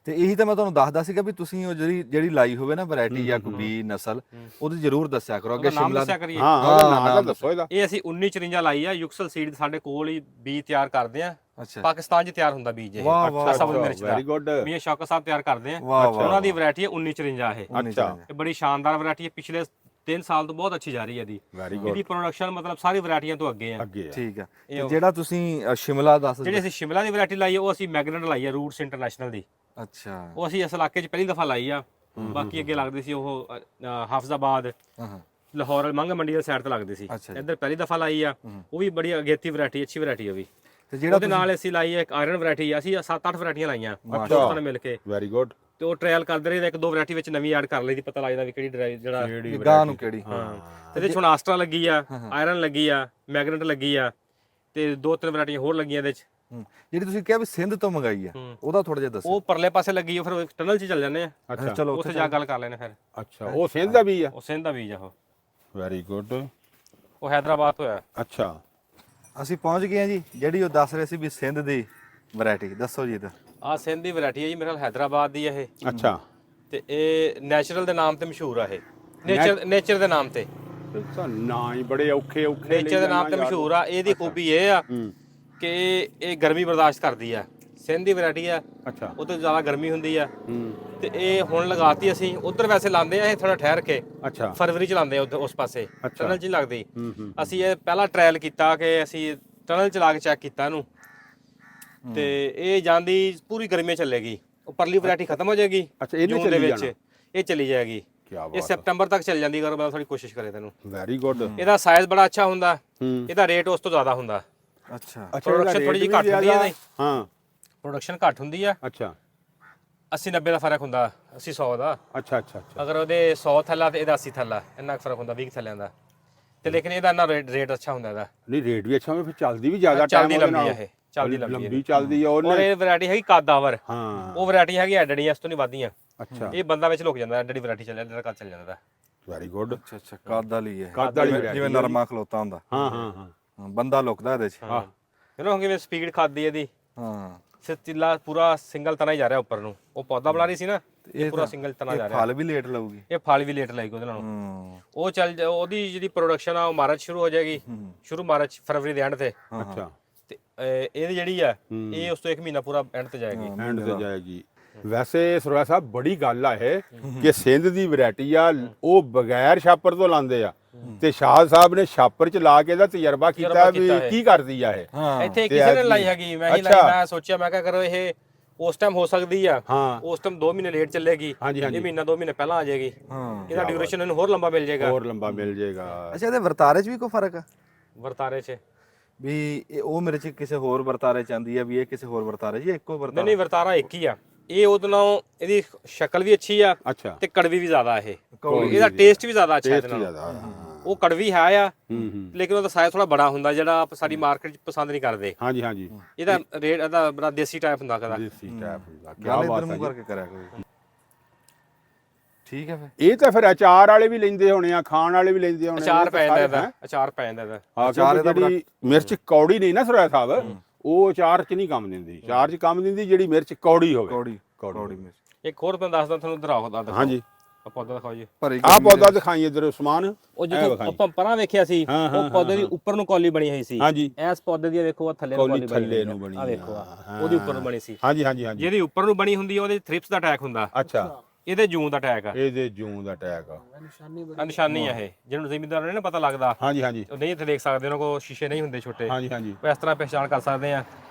ਤੇ ਇਹੀ ਤਾਂ ਮੈਂ ਤੁਹਾਨੂੰ ਦੱਸਦਾ ਸੀਗਾ ਵੀ ਤੁਸੀਂ ਉਹ ਜਿਹੜੀ ਲਾਈ ਹੋਵੇ ਨਾ ਵੈਰਾਈਟੀ ਜਾਂ ਕੋਈ ਬੀ ਨਸਲ, ਉਹਦੀ ਜ਼ਰੂਰ ਦੱਸਿਆ ਕਰੋ ਅੱਗੇ। ਨਾਮ ਦੱਸਿਆ ਕਰੀਏ। ਹਾਂ ਉਹਦਾ ਨਾਮ ਤਾਂ ਦੱਸੋ ਇਹਦਾ। ਇਹ ਅਸੀਂ 1954 ਲਾਈ ਆ, ਯੁਕਸਲ ਸੀਡ ਸਾਡੇ ਕੋਲ ਹੀ ਬੀਜ ਤਿਆਰ ਕਰਦੇ ਆ। ਅੱਛਾ, ਪਾਕਿਸਤਾਨ 'ਚ ਤਿਆਰ ਹੁੰਦਾ ਬੀਜ ਇਹ। ਵਾਹ ਵਾਹ, ਸਭ ਮਿਰਚ ਦਾ ਵੈਰੀ ਗੁੱਡ। ਮੀਆਂ ਸ਼ੌਕਤ ਸਾਹਿਬ ਤਿਆਰ ਕਰਦੇ ਆ। ਵਾਹ ਵਾਹ, ਉਹਨਾਂ ਦੀ ਵੈਰਾਈਟੀ ਹੈ 1954 ਇਹ। ਅੱਛਾ, ਇਹ ਬੜੀ ਸ਼ਾਨਦਾਰ ਵੈਰਾਈਟੀ ਹੈ, ਪਿਛਲੇ 3 ਸਾਲ ਤੋਂ ਬਹੁਤ ਅੱਛੀ ਜਾ ਰਹੀ ਹੈ ਇਹਦੀ। Very good. ਇਹਦੀ ਪ੍ਰੋਡਕਸ਼ਨ ਮਤਲਬ ਸਾਰੀ ਵੈਰਾਈਟੀਆਂ ਤੋਂ ਅੱਗੇ ਆ। ਅੱਗੇ ਠੀਕ ਆ। ਤੇ ਜਿਹੜਾ ਤੁਸੀਂ ਸ਼ਿਮਲਾ ਦੱਸ, ਜਿਹੜੀ ਅਸੀਂ ਸ਼ਿਮਲਾ ਦੀ ਵੈਰਾਈਟੀ ਲਾਈ ਹੈ, ਉਹ ਅਸੀਂ ਮੈਗਨੇਟ ਲਾਈ ਹੈ, ਰੂਟਸ ਇੰਟਰਨੈਸ਼ਨਲ ਦੀ। ਅੱਛਾ, ਉਹ ਅਸੀਂ ਇਸ ਇਲਾਕੇ 'ਚ ਪਹਿਲੀ ਦਫਾ ਲਾਈ ਆ। ਬਾਕੀ ਅੱਗੇ ਲੱਗਦੇ ਸੀ ਉਹ ਹਾਫਜ਼ਾਬਾਦ, ਲਾਹੌਰ ਮੰਗ ਮੰਡੀ ਦੀ ਸਾਈਡ ਤੇ ਲੱਗਦੇ ਸੀ। ਇੱਧਰ ਪਹਿਲੀ ਦਫਾ ਲਾਈ ਆ, ਉਹ ਵੀ ਬੜੀ ਅਗੇਤੀ ਵੈਰਾਈਟੀ, ਅੱਛੀ ਵੈਰਾਈਟੀ ਉਹ ਵੀ। ਤੇ ਜਿਹੜਾ ਉਹਦੇ ਨਾਲ ਅਸੀਂ ਲਾਈ ਹੈ ਇੱਕ ਆਇਰਨ ਵੈਰਾਈਟੀ ਆ, ਅਸੀਂ 7-8 ਵੈਰਾਈਟੀਆਂ ਲਾਈਆਂ ਦੋਸਤਾਂ ਨੇ ਮਿਲ ਕੇ। Very good. ਤੇ ਉਹ ਟ੍ਰਾਇਲ ਕਰਦੇ ਰਹੇ, 1-2 ਵੈਰਾਈਟੀ ਵਿੱਚ ਨਵੀਂ ਐਡ ਕਰ ਲਈ ਦੀ, ਪਤਾ ਲੱਗਦਾ ਵੀ ਕਿਹੜੀ ਜਿਹੜਾ ਗਾਂ ਨੂੰ ਕਿਹੜੀ। ਇਹਦੇ ਚ ਹੁਣ ਆਸਟਰਾ ਲੱਗੀ ਆ, ਆਇਰਨ ਲੱਗੀ ਆ, ਮੈਗਨੇਟ ਲੱਗੀ ਆ, ਤੇ 2-3 ਵੈਰਾਈਟੀਆਂ ਹੋਰ ਲੱਗੀਆਂ ਇਹਦੇ ਚ। ਜਿਹੜੀ ਤੁਸੀਂ ਕਿਹਾ ਵੀ ਸਿੰਧ ਤੋਂ ਮੰਗਾਈ ਆ, ਉਹਦਾ ਥੋੜਾ ਜਿਹਾ ਦੱਸੋ। ਉਹ ਪਰਲੇ ਪਾਸੇ ਲੱਗੀ ਆ, ਫਿਰ ਟਨਲ 'ਚ ਚੱਲ ਜਾਂਦੇ ਆ। ਅੱਛਾ, ਚਲੋ ਉੱਥੇ ਜਾ ਗੱਲ ਕਰ ਲੈਣੇ ਫਿਰ। ਅੱਛਾ, ਉਹ ਸਿੰਧ ਦਾ ਵੀ ਆ? ਉਹ ਸਿੰਧ ਦਾ ਬੀਜ ਆ ਉਹ। Very good. ਉਹ ਹੈਦਰਾਬਾਦ ਤੋਂ ਆ। ਅੱਛਾ, ਅਸੀਂ ਪਹੁੰਚ ਗਏ ਆ ਜੀ, ਜਿਹੜੀ ਉਹ ਦੱਸ ਰਹੇ ਸੀ ਵੀ ਸਿੰਧ ਦੀ ਵੈਰਾਈਟੀ ਦੱਸੋ ਜੀ। ਆ ਸਿੰਧ ਦੀ ਵੈਰਾਈਟੀ ਹੈ ਜੀ, ਮੇਰੇ ਖਿਆਲ ਹੈਦਰਾਬਾਦ ਦੀ ਇਹ। ਅੱਛਾ, ਤੇ ਇਹ ਨੈਚੁਰਲ ਦੇ ਨਾਮ ਤੇ ਮਸ਼ਹੂਰ ਆ ਇਹ। ਨੇਚਰ ਦੇ ਨਾਮ ਤੇ, ਤਾਂ ਨਾਂ ਹੀ ਬੜੇ ਔਖੇ ਨੇਚਰ ਦੇ ਨਾਮ ਤੇ ਮਸ਼ਹੂਰ ਆ। ਇਹਦੀ ਖੂਬੀ ਇਹ ਆ ਕਿ ਇਹ ਗਰਮੀ ਬਰਦਾਸ਼ਤ ਕਰਦੀ ਆ, ਸਿੰਧ ਦੀ ਵੈਰਾਈਟੀ ਆ, ਅੱਛਾ ਉੱਧਰ ਜ਼ਿਆਦਾ ਗਰਮੀ ਹੁੰਦੀ ਆ ਹੂੰ ਤੇ ਇਹ ਹੁਣ ਲਗਾਤੀ ਅਸੀਂ। ਉੱਧਰ ਵੈਸੇ ਲਾਉਂਦੇ ਆ ਇਹ ਥੋੜਾ ਠਹਿਰ ਕੇ, ਅੱਛਾ ਫਰਵਰੀ ਚ ਲਾਉਂਦੇ ਆ ਉੱਧਰ ਉਸ ਪਾਸੇ, ਅੱਛਾ। ਟਨਲ ਚ ਨਹੀਂ ਲੱਗਦੀ। ਹੂੰ ਅਸੀਂ ਇਹ ਪਹਿਲਾ ਟ੍ਰਾਇਲ ਕੀਤਾ ਕਿ ਅਸੀਂ ਟਨਲ ਚਲਾ ਕੇ ਚੈੱਕ ਕੀਤਾ ਇਹਨੂੰ, ਤੇ ਇਹ ਜਾਂਦੀ ਪੂਰੀ ਗਰਮੀ ਚੱਲੇਗੀ। ਉੱਪਰਲੀ ਵੈਰਾਈਟੀ ਖਤਮ ਹੋ ਜਾਏਗੀ ਅੱਛਾ, ਇਹਨੇ ਜੂਨ ਦੇ ਚੱਲੀ ਵਿੱਚ ਜਾਣਾ। ਇਹ ਚਲੀ ਜਾਏਗੀ। ਕੀ ਇਹ ਬਾਤ, ਸਤੰਬਰ ਤੱਕ ਚੱਲ ਜਾਂਦੀ ਅਗਰ ਬੰਦਾ ਥੋੜੀ ਕੋਸ਼ਿਸ਼ ਕਰੇ ਤੈਨੂੰ। Very good. ਇਹਦਾ ਸਾਈਜ਼ ਬੜਾ ਅੱਛਾ ਹੁੰਦਾ, ਹੂੰ ਇਹਦਾ ਰੇਟ ਉਸ ਤੋਂ ਜ਼ਿਆਦਾ ਹੁੰਦਾ। ਅੱਛਾ ਪ੍ਰੋਡਕਸ਼ਨ ਥੋੜੀ ਜਿਹੀ ਘੱਟ ਹੁੰਦੀ ਹੈ ਇਹਦੀ, ਹਾਂ ਪ੍ਰੋਡਕਸ਼ਨ ਘੱਟ ਹੁੰਦੀ ਆ। ਅੱਛਾ 80-90 ਦਾ ਫਰਕ ਹੁੰਦਾ, 80-100 ਦਾ। ਅੱਛਾ ਅੱਛਾ ਅੱਛਾ ਅਗਰ ਉਹਦੇ 100 ਥੱਲਾ ਤੇ ਇਹਦਾ 80 ਥੱਲਾ, ਇੰਨਾ ਕੁ ਫਰਕ ਹੁੰਦਾ 20 ਥੱਲਿਆਂ ਦਾ। ਤੇ ਲੇਕਿਨ ਇਹਦਾ ਇੰਨਾ ਰੇਟ ਅੱਛਾ ਹੁੰਦਾ ਇਹਦਾ। ਨਹੀਂ ਰੇਟ ਵੀ ਅੱਛਾ ਹੋਵੇ, ਫਿਰ ਚੱਲਦੀ ਵੀ ਜ਼ਿਆਦਾ ਟਾਈਮ ਚੱਲਦੀ ਉਹਦੇ ਲੰਬੀ ਨਾਲ। ਆ ਇਹ, ਚੱਲਦੀ ਲੰਬੀ ਲੰਬੀ ਚੱਲਦੀ ਆ ਔਰ ਉਹਨੇ। ਇਹ ਵੈਰਾਈਟੀ ਹੈਗੀ ਕਾਦਾਵਰ, ਹਾਂ ਉਹ ਵੈਰਾਈਟੀ ਹੈਗੀ ਐਡੜੀਆਂ, ਇਸ ਤੋਂ ਨਹੀਂ ਵੱਧਦੀਆਂ। ਅੱਛਾ ਇਹ ਬੰਦਾ ਵਿੱਚ ਲੁਕ ਜਾਂਦਾ, ਐਡੜੀ ਵੈਰਾਈਟੀ ਚੱਲ ਜਾਂਦਾ, ਕੱਦ ਚੱਲ ਜਾਂਦਾ। Very good. ਅੱਛਾ ਅੱਛਾ ਕੱਦ ਵਾਲੀ ਹੈ, ਕੱਦ ਵਾਲੀ ਜਿਵੇਂ ਨਰਮਾ ਖਲੋਤਾ ਹੁੰਦਾ। ਹਾਂ ਹਾਂ ਹਾਂ ਹਾਂ, ਬੰਦਾ ਲੁਕਦਾ ਇਹਦੇ 'ਚ। ਹਾਂ ਇਹਨੂੰ ਕਿਵੇਂ ਸਪੀਡ ਖਾਦੀ ਇਹਦੀ, ਹਾਂ ਸਿੱਧਾ ਪੂਰਾ ਸਿੰਗਲ ਤਨਾ ਹੀ ਜਾ ਰਿਹਾ ਉੱਪਰ ਨੂੰ। ਉਹ ਪੌਦਾ ਬਣਾ ਰਹੀ ਸੀ ਨਾ, ਇਹ ਪੂਰਾ ਸਿੰਗਲ ਤਨਾ ਜਾ ਰਿਹਾ। ਫਲ ਵੀ ਲੇਟ ਲਊਗੀ। ਇਹ ਫਲ ਵੀ ਲੇਟ ਲਾਏਗੀ ਉਹਦੇ ਨਾਲੋਂ। ਹੂੰ ਉਹ ਉਹਦੀ ਜਿਹੜੀ ਪ੍ਰੋਡਕਸ਼ਨ ਆ ਉਹ ਮਾਰਚ ਸ਼ੁਰੂ ਹੋ ਜਾਏਗੀ, ਸ਼ੁਰੂ ਮਾਰਚ ਫਰਵਰੀ ਦੇ ਐਂਡ ਤੇ। ਅੱਛਾ ਤੇ ਇਹਦੀ ਜਿਹੜੀ ਆ ਇਹ ਉਸ ਤੋਂ 1 ਮਹੀਨਾ ਪੂਰਾ ਐਂਡ ਤੇ ਜਾਏਗੀ। ਐਂਡ ਤੇ ਜਾਏਗੀ। ਵੈਸੇ ਸਰਵਾ ਸਾਹਿਬ ਬੜੀ ਗੱਲ ਆ ਇਹ ਕਿ ਸਿੰਧ ਦੀ ਵੈਰਾਈਟੀ ਆ, ਉਹ ਬਗੈਰ ਛਾਪਰ ਤੋਂ ਲਾਉਂਦੇ ਆ, ਤੇ ਸ਼ਾਹ ਸਾਹਿਬ ਨੇ ਛਾਪਰ ਚ ਲਾ ਕੇ ਇਹਦਾ ਤਜਰਬਾ ਕੀਤਾ ਵੀ ਕੀ ਕਰਦੀ ਆ ਇਹ। ਹਾਂ ਇੱਥੇ ਕਿਸੇ ਨੇ ਲਾਈ ਹੈਗੀ, ਮੈਂ ਹੀ ਲਾਈ। ਮੈਂ ਸੋਚਿਆ ਮੈਂ ਕਿਹਾ ਕਰੋ ਇਹ ਉਸ ਟਾਈਮ ਹੋ ਸਕਦੀ ਆ, ਹਾਂ ਉਸ ਟਾਈਮ 2 ਮਹੀਨੇ ਲੇਟ ਚੱਲੇਗੀ, ਹਾਂਜੀ ਇਹ ਮਹੀਨਾ 2 ਮਹੀਨੇ ਪਹਿਲਾਂ ਆ ਜਾਏਗੀ। ਹਾਂ ਇਹਦਾ ਡਿਊਰੇਸ਼ਨ ਇਹਨੂੰ ਹੋਰ ਲੰਬਾ ਮਿਲ ਜਾਏਗਾ। ਹੋਰ ਲੰਬਾ ਮਿਲ ਜਾਏਗਾ। ਅੱਛਾ ਇਹਦੇ ਵਰਤਾਰੇ 'ਚ ਵੀ ਕੋਈ ਫਰਕ ਆ ਵਰਤਾਰੇ 'ਚ? ਵੀ ਉਹ ਮੇਰੇ 'ਚ ਕਿਸੇ ਹੋਰ ਵਰਤਾਰੇ 'ਚ ਆਂਦੀ ਆ ਵੀ ਇਹ ਕਿਸੇ ਹੋਰ ਵਰਤਾਰੇ 'ਚ, ਇੱਕੋ ਵਰਤਾਰਾ? ਨਹੀਂ ਵਰਤਾਰਾ ਇੱਕ ਹੀ ਆ। ਇਹ ਉਹਦੇ ਨਾਲੋਂ ਇਹਦੀ ਸ਼ਕਲ ਵੀ ਅੱਛੀ ਆ ਅੱਛਾ ਤੇ ਕੜਵੀ ਵੀ ਜ਼ਿਆਦਾ ਇਹ, ਕੌੜੀ ਇਹਦਾ ਟੇਸਟ ਵੀ ਜ਼ਿਆਦਾ ਅੱਛਾ ਟੇਸਟ ਇਹਦੇ ਨਾਲੋਂ। ਜ਼ਿਆਦਾ। ਉਹ ਕੜਵੀ ਹੈ ਆ, ਹੂੰ ਲੇਕਿਨ ਉਹਦਾ ਸਾਈਜ਼ ਥੋੜਾ ਬੜਾ ਹੁੰਦਾ ਜਿਹੜਾ ਸਾਡੀ ਮਾਰਕੀਟ 'ਚ ਪਸੰਦ ਨਹੀਂ ਕਰਦੇ। ਹਾਂਜੀ ਹਾਂਜੀ ਇਹਦਾ ਰੇਟ ਇਹਦਾ ਬੜਾ ਦੇਸੀ ਟਾਈਪ ਹੁੰਦਾ ਕਦਾ। ਦੇਸੀ ਟਾਈਪ ਹੁੰਦਾ। ਕੀ ਗੱਲ ਬਾਤ ਇਧਰ ਹੈ ਮੂੰਹ ਕਰਕੇ ਕਰਿਆ ਕੋਈ। ਠੀਕ ਹੈ ਫਿਰ ਇਹ ਤਾਂ ਫਿਰ ਅਚਾਰ ਵਾਲੇ ਵੀ ਲੈਂਦੇ ਹੋਣੇ ਆ, ਖਾਣ ਵਾਲੇ ਵੀ ਲੈਂਦੇ ਹੋਣੇ। ਅਚਾਰ ਪੈ ਜਾਂਦਾ ਇਹਦਾ, ਅਚਾਰ ਪੈ ਜਾਂਦਾ ਇਹਦਾ। ਹਾਂ ਅਚਾਰ ਕਿਉਂਕਿ ਜਿਹੜੀ ਮਿਰਚ ਕੌੜੀ ਨਹੀਂ ਨਾ ਸਰਵਾ ਸਾਹਿਬ, ਉਹ ਅਚਾਰ ਚ ਨਹੀਂ ਕੰਮ ਦਿੰਦੀ। ਅਚਾਰ ਚ ਕੰਮ ਦਿੰਦੀ ਜਿਹੜੀ ਮਿਰਚ ਕੌੜੀ ਹੋਵੇ। ਕੌੜੀ ਮਿਰਚ। ਇੱਕ ਹੋਰ ਮੈਂ ਦੱਸਦਾ ਤੁਹਾਨੂੰ, ਦਿਖਾਓ ਦਾ। ਹਾਂਜੀ ਆ ਪੌਦਾ ਦਿਖਾਓ ਜੀ। ਭਰੀ ਆਹ ਪੌਦਾ ਦਿਖਾਈ ਇਧਰ ਉਸਮਾਨ। ਉਹ ਜਿੱਥੇ ਆਪਾਂ ਪਰਾਂ ਵੇਖਿਆ ਸੀ, ਉਹ ਪੌਦੇ ਦੀ ਉੱਪਰ ਨੂੰ ਕੌਲੀ ਬਣੀ ਹੋਈ ਸੀ। ਹਾਂਜੀ ਇਸ ਪੌਦੇ ਦੀ ਵੇਖੋ ਥੱਲੇ ਨੂੰ ਕੌਲੀ ਥੱਲੇ ਨੂੰ ਬਣੀ ਆ ਵੇਖੋ, ਉਹਦੀ ਉੱਪਰ ਨੂੰ ਬਣੀ ਸੀ। ਹਾਂਜੀ ਹਾਂਜੀ ਹਾਂਜੀ ਜਿਹਦੀ ਉੱਪਰ ਨੂੰ ਬਣੀ ਹੁੰਦੀ ਉਹਦੇ ਥ੍ਰਿਪਸ ਦਾ ਅਟੈਕ ਹੁੰਦਾ, ਅੱਛਾ ਇਹਦੇ ਜੂਨ ਦਾ ਅਟੈਕ ਆ। ਇਹਦੇ ਜੂਨ ਦਾ ਅਟੈਕ ਆ। ਆ ਨਿਸ਼ਾਨੀ ਆ ਇਹ, ਜਿਹਨੂੰ ਜ਼ਿਮੀਂਦਾਰ ਨੇ ਨਾ ਪਤਾ ਲੱਗਦਾ, ਹਾਂਜੀ ਹਾਂਜੀ ਉਹ ਨਹੀਂ ਇੱਥੇ ਦੇਖ ਸਕਦੇ, ਉਹਨਾਂ ਕੋਲ ਸ਼ੀਸ਼ੇ ਨਹੀਂ ਹੁੰਦੇ ਛੋਟੇ, ਹਾਂਜੀ ਹਾਂਜੀ ਉਹ ਇਸ ਤਰ੍ਹਾਂ ਪਛਾਣ ਕਰ ਸਕਦੇ ਆ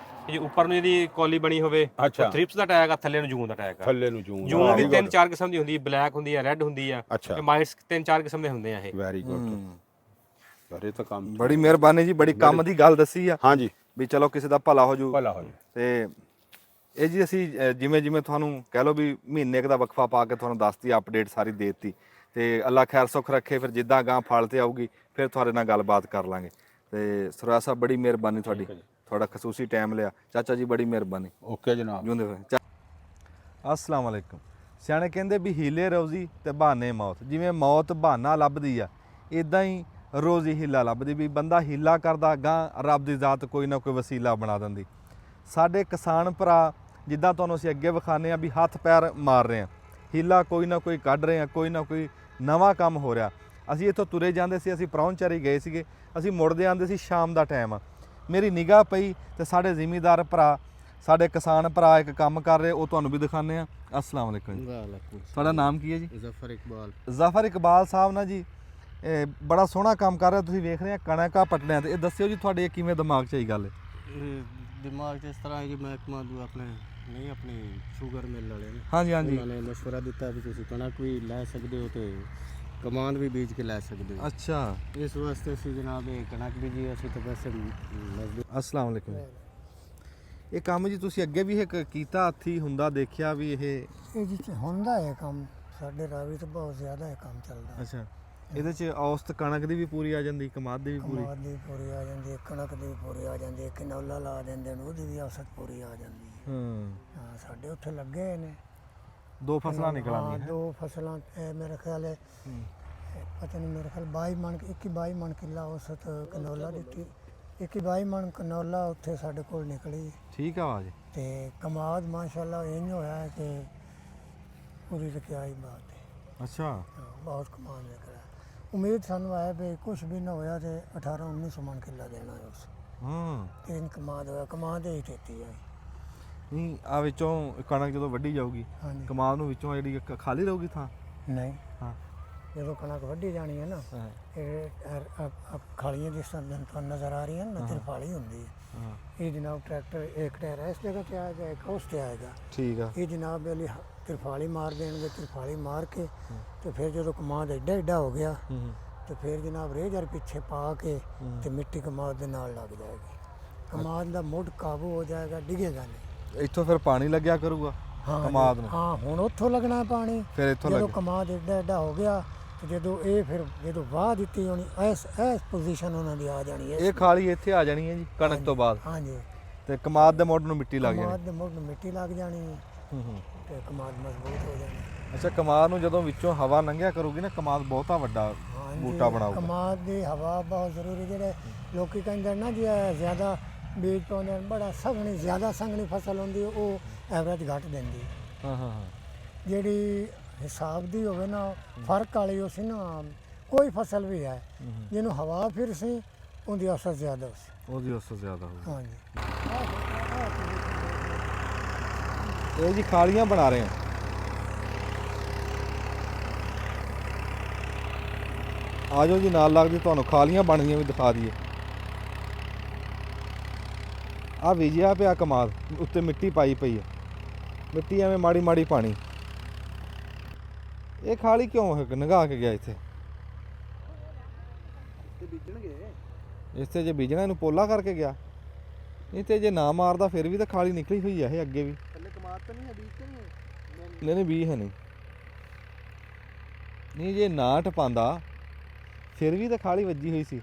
ਕਿ ਜੇ ਉੱਪਰ ਨੂੰ ਇਹਦੀ ਕੌਲੀ ਬਣੀ ਹੋਵੇ ਅੱਛਾ ਥ੍ਰਿਪਸ ਦਾ ਅਟੈਕ ਆ, ਥੱਲੇ ਨੂੰ ਜੂਨ ਦਾ ਅਟੈਕ ਆ। ਥੱਲੇ ਨੂੰ ਜੂਨ ਜੂਨ ਵੀ 3-4 ਕਿਸਮ ਦੀ ਹੁੰਦੀ, ਬਲੈਕ ਹੁੰਦੀ ਆ, ਰੈੱਡ ਹੁੰਦੀ ਆ, ਅੱਛਾ ਤੇ ਮਾਈਟਸ 3-4 ਕਿਸਮ ਦੇ ਹੁੰਦੇ ਆ ਇਹ। Very good. ਸਾਰੇ ਤਾਂ ਕੰਮ ਬੜੀ ਮਿਹਰਬਾਨੀ ਜੀ, ਬੜੀ ਕੰਮ ਦੀ ਗੱਲ ਦੱਸੀ ਆ ਹਾਂਜੀ ਵੀ ਚਲੋ ਕਿਸੇ ਦਾ ਭਲਾ ਹੋ ਜੂ। ਭਲਾ ਹੋ ਜਾਏ। ਤੇ ਇਹ ਜੀ ਅਸੀਂ ਜਿਵੇਂ ਜਿਵੇਂ ਤੁਹਾਨੂੰ ਕਹਿ ਲਓ ਵੀ ਮਹੀਨੇ ਕੁ ਦਾ ਵਕਫਾ ਪਾ ਕੇ ਤੁਹਾਨੂੰ ਦੱਸਤੀ, ਅਪਡੇਟ ਸਾਰੀ ਦੇ ਦਿੱਤੀ। ਤੇ ਅੱਲਾ ਖੈਰ ਸੁੱਖ ਰੱਖੇ, ਫਿਰ ਜਿੱਦਾਂ ਗਾਂ ਫਲ ਤੇ ਆਊਗੀ ਫਿਰ ਤੁਹਾਡੇ ਨਾਲ ਗੱਲਬਾਤ ਕਰ ਲਾਂਗੇ। ਤੇ ਸਰਵਾ ਸਾਹਿਬ ਬੜੀ ਮਿਹਰਬਾਨੀ ਤੁਹਾਡੀ, ਤੁਹਾਡਾ ਖਸੂਸੀ ਟਾਈਮ ਲਿਆ। ਚਾਚਾ ਜੀ ਬੜੀ ਮਿਹਰਬਾਨੀ। ਓਕੇ ਜਨਾਬ। ਜੁੰਦੇ ਫਿਰ। ਅਸਲਾਮ ਵਾਲੇਕੁਮ। ਸਿਆਣੇ ਕਹਿੰਦੇ ਵੀ ਹੀਲੇ ਰੋਜ਼ੀ ਤੇ ਬਹਾਨੇ ਮੌਤ। ਜਿਵੇਂ ਮੌਤ ਬਹਾਨਾ ਲੱਭਦੀ ਆ, ਇਦਾਂ ਹੀ ਰੋਜ਼ੀ ਹੀਲਾ ਲੱਭਦੀ। ਵੀ ਬੰਦਾ ਹੀਲਾ ਕਰਦਾ, ਗਾਂ ਰੱਬ ਦੀ ਜ਼ਾਤ ਕੋਈ ਨਾ ਕੋਈ ਵਸੀਲਾ ਬਣਾ ਦਿੰਦੀ। ਸਾਡੇ ਕਿਸਾਨ ਭਰਾ ਜਿੱਦਾਂ ਤੁਹਾਨੂੰ ਅਸੀਂ ਅੱਗੇ ਵਿਖਾਉਂਦੇ ਆ ਵੀ ਹੱਥ ਪੈਰ ਮਾਰ ਰਹੇ ਆ, ਹੀਲਾ ਕੋਈ ਨਾ ਕੋਈ ਕੱਢ ਰਹੇ ਆ, ਕੋਈ ਨਾ ਕੋਈ ਨਵਾਂ ਕੰਮ ਹੋ ਰਿਹਾ। ਅਸੀਂ ਇੱਥੋਂ ਤੁਰੇ ਜਾਂਦੇ ਸੀ, ਅਸੀਂ ਪ੍ਰਾਹੁਣਚਾਰੀ ਗਏ ਸੀਗੇ, ਅਸੀਂ ਮੁੜਦੇ ਆਉਂਦੇ ਸੀ, ਸ਼ਾਮ ਦਾ ਟਾਈਮ ਆ। ਮੇਰੀ ਨਿਗਾਹ ਪਈ ਤੇ ਸਾਡੇ ਜ਼ਿਮੀਂਦਾਰ ਭਰਾ, ਸਾਡੇ ਕਿਸਾਨ ਭਰਾ ਇੱਕ ਕੰਮ ਕਰ ਰਹੇ, ਉਹ ਤੁਹਾਨੂੰ ਵੀ ਦਿਖਾਉਂਦੇ ਆ। ਅਸਲਾਮ ਵਾਲੇਕੁਮ ਜੀ। ਤੁਹਾਡਾ ਨਾਮ ਕੀ ਹੈ ਜੀ? ਜ਼ਫਰ ਇਕਬਾਲ। ਜ਼ਫਰ ਇਕਬਾਲ ਸਾਹਿਬ ਨਾ ਜੀ ਇਹ ਬੜਾ ਸੋਹਣਾ ਕੰਮ ਕਰ ਰਹੇ। ਤੁਸੀਂ ਵੇਖ ਰਹੇ ਆ ਕਣਕਾਂ ਪਟੜਿਆਂ ਤੇ। ਇਹ ਦੱਸਿਓ ਜੀ ਤੁਹਾਡੇ ਕਿਵੇਂ ਦਿਮਾਗ 'ਚ ਆਈ ਗੱਲ? ਦਿਮਾਗ 'ਚ ਇਸ ਤਰ੍ਹਾਂ ਹੈ ਜੀ, ਮਹਿਕਮਾ ਦੂ ਆਪਣੇ ਨਹੀਂ ਆਪਣੀ ਸ਼ੂਗਰ ਮਿਲ ਵਾਲੇ ਨੇ, ਹਾਂਜੀ ਹਾਂਜੀ। ਉਹਨਾਂ ਨੇ ਮਸ਼ਵਰਾ ਦਿੱਤਾ ਵੀ ਤੁਸੀਂ ਕਣਕ ਵੀ ਲੈ ਸਕਦੇ ਹੋ ਤੇ ਕਮਾਂਦ ਵੀ ਬੀਜ ਕੇ ਲੈ ਸਕਦੇ ਹੋ। ਅੱਛਾ, ਇਸ ਵਾਸਤੇ ਅਸੀਂ ਜਨਾਬ ਇਹ ਕਣਕ ਬੀਜੀ। ਅਸੀਂ ਤਾਂ ਵੈਸੇ ਮਜ਼ਦੂਰ। ਅਸਲਾਮ ਵਾਲੇਕੁਮ। ਇਹ ਕੰਮ ਜੀ ਤੁਸੀਂ ਅੱਗੇ ਵੀ ਇਹ ਕੀਤਾ, ਹੱਥੀ ਹੁੰਦਾ ਦੇਖਿਆ ਵੀ ਇਹ ਜੀ ਹੁੰਦਾ ਹੈ ਕੰਮ ਸਾਡੇ ਰਾਵੀ ਤੇ ਬਹੁਤ ਜ਼ਿਆਦਾ ਇਹ ਕੰਮ ਚੱਲਦਾ। ਅੱਛਾ, ਇਹਦੇ 'ਚ ਔਸਤ ਕਣਕ ਦੀ ਵੀ ਪੂਰੀ ਆ ਜਾਂਦੀ, ਕਮਾਦ ਦੀ ਵੀ ਪੂਰੀ? ਕਮਾਦ ਦੀ ਪੂਰੀ ਆ ਜਾਂਦੀ ਹੈ, ਕਣਕ ਦੀ ਪੂਰੀ ਆ ਜਾਂਦੀ ਹੈ, ਕਿਨੌਲਾ ਲਾ ਦਿੰਦੇ ਨੇ ਉਹਦੀ ਵੀ ਔਸਤ ਪੂਰੀ ਆ ਜਾਂਦੀ ਹੈ। ਹਾਂ ਸਾਡੇ ਉੱਥੇ ਲੱਗੇ ਨੇ 2 ਫਸਲਾਂ ਨਿਕਲ ਆਉਂਦੀਆਂ। ਹਾਂ 2 ਫਸਲਾਂ। ਮੇਰੇ ਖਿਆਲ ਹੈ ਪਤਾ ਨਹੀਂ, ਮੇਰੇ ਖਿਆਲ 22 ਮਣ 22 ਮਣ ਕਿੱਲਾ ਔਸਤ ਕਨੌਲਾ ਦਿੱਤੀ। 22 ਮਣ ਕਨੌਲਾ ਉੱਥੇ ਸਾਡੇ ਕੋਲ ਨਿਕਲੀ। ਠੀਕ ਆ ਜੀ। ਤੇ ਕਮਾਦ ਮਾਸ਼ਾਅੱਲਾ ਇੰਜ ਹੋਇਆ ਹੈ ਕਿ ਪੂਰੀ ਰਕਿਆਈ ਬਾਤ ਹੈ। ਅੱਛਾ, ਹਾਂ ਬਹੁਤ ਕਮਾਦ ਨਿਕਲਿਆ। ਉਮੀਦ ਸਾਨੂੰ ਆਇਆ ਵੀ ਕੁਛ ਵੀ ਨਾ ਹੋਇਆ ਤੇ 18-19 ਮਣ ਕਿੱਲਾ ਦੇਣਾ ਹੈ ਉਸ। 3 ਕਮਾਦ ਹੋਇਆ, ਕਮਾਦ ਹੀ 33 ਆਈ। ਨਹੀਂ ਆ ਵਿੱਚੋਂ ਕਣਕ ਜਦੋਂ ਵੱਢੀ ਜਾਊਗੀ ਹਾਂਜੀ ਕਮਾਦ ਨੂੰ ਵਿੱਚੋਂ ਜਿਹੜੀ ਖਾਲੀ ਰਹੂਗੀ ਥਾਂ? ਨਹੀਂ ਹਾਂ ਜਦੋਂ ਕਣਕ ਵੱਢੀ ਜਾਣੀ ਹੈ ਨਾ ਹਾਂ ਇਹ ਖਾਲੀਆਂ ਜਿਸ ਤਰ੍ਹਾਂ ਤੁਹਾਨੂੰ ਨਜ਼ਰ ਆ ਰਹੀਆਂ ਨਾ ਤਿਰਪਾਲੀ ਹੁੰਦੀ ਹੈ ਹਾਂ ਇਹ ਜਨਾਬ ਟਰੈਕਟਰ ਇੱਕ ਟਾਇਰ ਇਸ ਜਗ੍ਹਾ ਤੇ ਆਏਗਾ ਇੱਕ ਉਸ ਤੇ ਆਏਗਾ ਠੀਕ ਆ। ਇਹ ਜਨਾਬ ਵਾਲੀ ਤਿਰਪਾਲੀ ਮਾਰ ਦੇਣਗੇ ਤਿਰਪਾਲੀ ਮਾਰ ਕੇ ਤੇ ਫਿਰ ਜਦੋਂ ਕਮਾਦ ਐਡਾ ਹੋ ਗਿਆ ਤੇ ਫਿਰ ਜਨਾਬ ਰੇਜਰ ਪਿੱਛੇ ਪਾ ਕੇ ਤੇ ਮਿੱਟੀ ਕਮਾਦ ਦੇ ਨਾਲ ਲੱਗ ਜਾਏਗੀ ਕਮਾਦ ਦਾ ਮੁੱਢ ਕਾਬੂ ਹੋ ਜਾਏਗਾ ਡਿੱਗੇਗਾ ਨਹੀਂ ਇੱਥੋਂ ਫਿਰ ਪਾਣੀ ਲੱਗਿਆ ਕਰੂਗਾ ਕਮਾਦ ਨੂੰ? ਹਾਂ ਹੁਣ ਉੱਥੋਂ ਲੱਗਣਾ ਪਾਣੀ ਫਿਰ ਇੱਥੋਂ ਜਦੋਂ ਲੱਗ ਕਮਾਦ ਐਡਾ ਹੋ ਗਿਆ ਤੇ ਜਦੋਂ ਇਹ ਫਿਰ ਜਦੋਂ ਵਾਹ ਦਿੱਤੀ ਹੋਣੀ ਇਸ ਪੋਜੀਸ਼ਨ ਉਹਨਾਂ ਦੀ ਆ ਜਾਣੀ ਹੈ ਇਹ ਖਾਲੀ ਇੱਥੇ ਆ ਜਾਣੀ ਹੈ ਜੀ ਕਣਕ ਤੋਂ ਬਾਅਦ ਹਾਂਜੀ ਤੇ ਕਮਾਦ ਦੇ ਮੁੱਢ ਨੂੰ ਮਿੱਟੀ ਲੱਗ ਜਾਣੀ। ਕਮਾਦ ਦੇ ਮੁੱਢ ਨੂੰ ਮਿੱਟੀ ਲੱਗ ਜਾਣੀ ਹੈ ਹੂੰ ਤੇ ਕਮਾਦ ਮਜ਼ਬੂਤ ਹੋ ਜਾਣਾ। ਅੱਛਾ ਕਮਾਦ ਨੂੰ ਜਦੋਂ ਵਿੱਚੋਂ ਹਵਾ ਲੰਘਿਆ ਕਰੂਗੀ ਨਾ ਕਮਾਦ ਬਹੁਤਾ ਵੱਡਾ ਬੂਟਾ ਬਣਾਊਗਾ। ਕਮਾਦ ਦੀ ਹਵਾ ਬਹੁਤ ਜ਼ਰੂਰੀ ਜਿਹੜੇ ਲੋਕੀ ਕਹਿੰਦੇ ਨਾ ਜੀ ਇਹ ਜ਼ਿਆਦਾ ਬੀਜ ਪਾਉਂਦੇ ਨੇ ਬੜਾ ਸੰਘਣੀ ਜ਼ਿਆਦਾ ਸੰਘਣੀ ਫਸਲ ਹੁੰਦੀ ਉਹ ਐਵਰੇਜ ਘੱਟ ਦਿੰਦੀ ਹਾਂ ਹਾਂ ਹਾਂ ਜਿਹੜੀ ਹਿਸਾਬ ਦੀ ਹੋਵੇ ਨਾ ਫਰਕ ਵਾਲੀ ਉਹ ਸੀ ਨਾ ਕੋਈ ਫਸਲ ਵੀ ਹੈ ਜਿਹਨੂੰ ਹਵਾ ਫਿਰ ਸੀ ਉਹਦੀ ਅਸਰ ਜ਼ਿਆਦਾ ਸੀ ਉਹਦੀ ਅਸਰ ਜ਼ਿਆਦਾ ਹੋਊਗੀ। ਹਾਂਜੀ ਇਹ ਜੀ ਖਾਲੀਆਂ ਬਣਾ ਰਹੇ ਆ। ਆ ਜਾਓ ਜੀ ਨਾਲ ਲੱਗਦੀ ਤੁਹਾਨੂੰ ਖਾਲੀਆਂ ਬਣਦੀਆਂ ਵੀ ਦਿਖਾ ਦਈਏ। ਆ ਵਿਜਿਆ ਪਿਆ ਕਮਾਦ ਉੱਤੇ ਮਿੱਟੀ ਪਾਈ ਪਈ ਹੈ ਮਿੱਟੀ ਐਵੇਂ ਮਾੜੀ ਮਾੜੀ ਪਾਣੀ। ਇਹ ਖਾਲੀ ਕਿਉਂ ਹੈ ਨਗਾ ਕੇ ਗਿਆ ਇੱਥੇ? ਇੱਥੇ ਜੇ ਬੀਜਣਾ ਇਹਨੂੰ ਪੋਲਾ ਕਰਕੇ ਗਿਆ ਨਹੀਂ ਤੇ ਜੇ ਨਾ ਮਾਰਦਾ ਫਿਰ ਵੀ ਤਾਂ ਖਾਲੀ ਨਿਕਲੀ ਹੋਈ ਹੈ ਇਹ ਅੱਗੇ ਵੀ। ਕਮਾਦ ਤਾਂ ਨਹੀਂ ਹੈ ਬੀਜ ਤਾਂ ਨਹੀਂ ਨਹੀਂ ਨਹੀਂ ਬੀਜ ਹੈ ਨਹੀਂ। ਨਹੀਂ ਜੇ ਨਾ ਟਪਾਉਂਦਾ ਫਿਰ ਵੀ ਤਾਂ ਖਾਲੀ ਵੱਜੀ ਹੋਈ ਸੀ।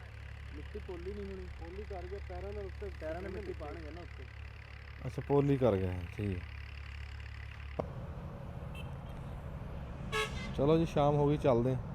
ਮਿੱਟੀ ਪੋਲੀ ਨਹੀਂ ਹੋਣੀ ਪੋਲੀ ਕਰ ਗਿਆ ਪੈਰਾਂ ਨਾਲ ਉੱਤੇ ਪੈਰਾਂ ਨਾਲ ਮਿੱਟੀ ਪਾਣਗੇ ਨਾ ਉੱਤੇ। ਅੱਛਾ ਪੋਲੀ ਕਰ ਗਿਆ ਠੀਕ ਹੈ। ਚਲੋ ਜੀ ਸ਼ਾਮ ਹੋ ਗਈ ਚੱਲਦੇ ਹਾਂ।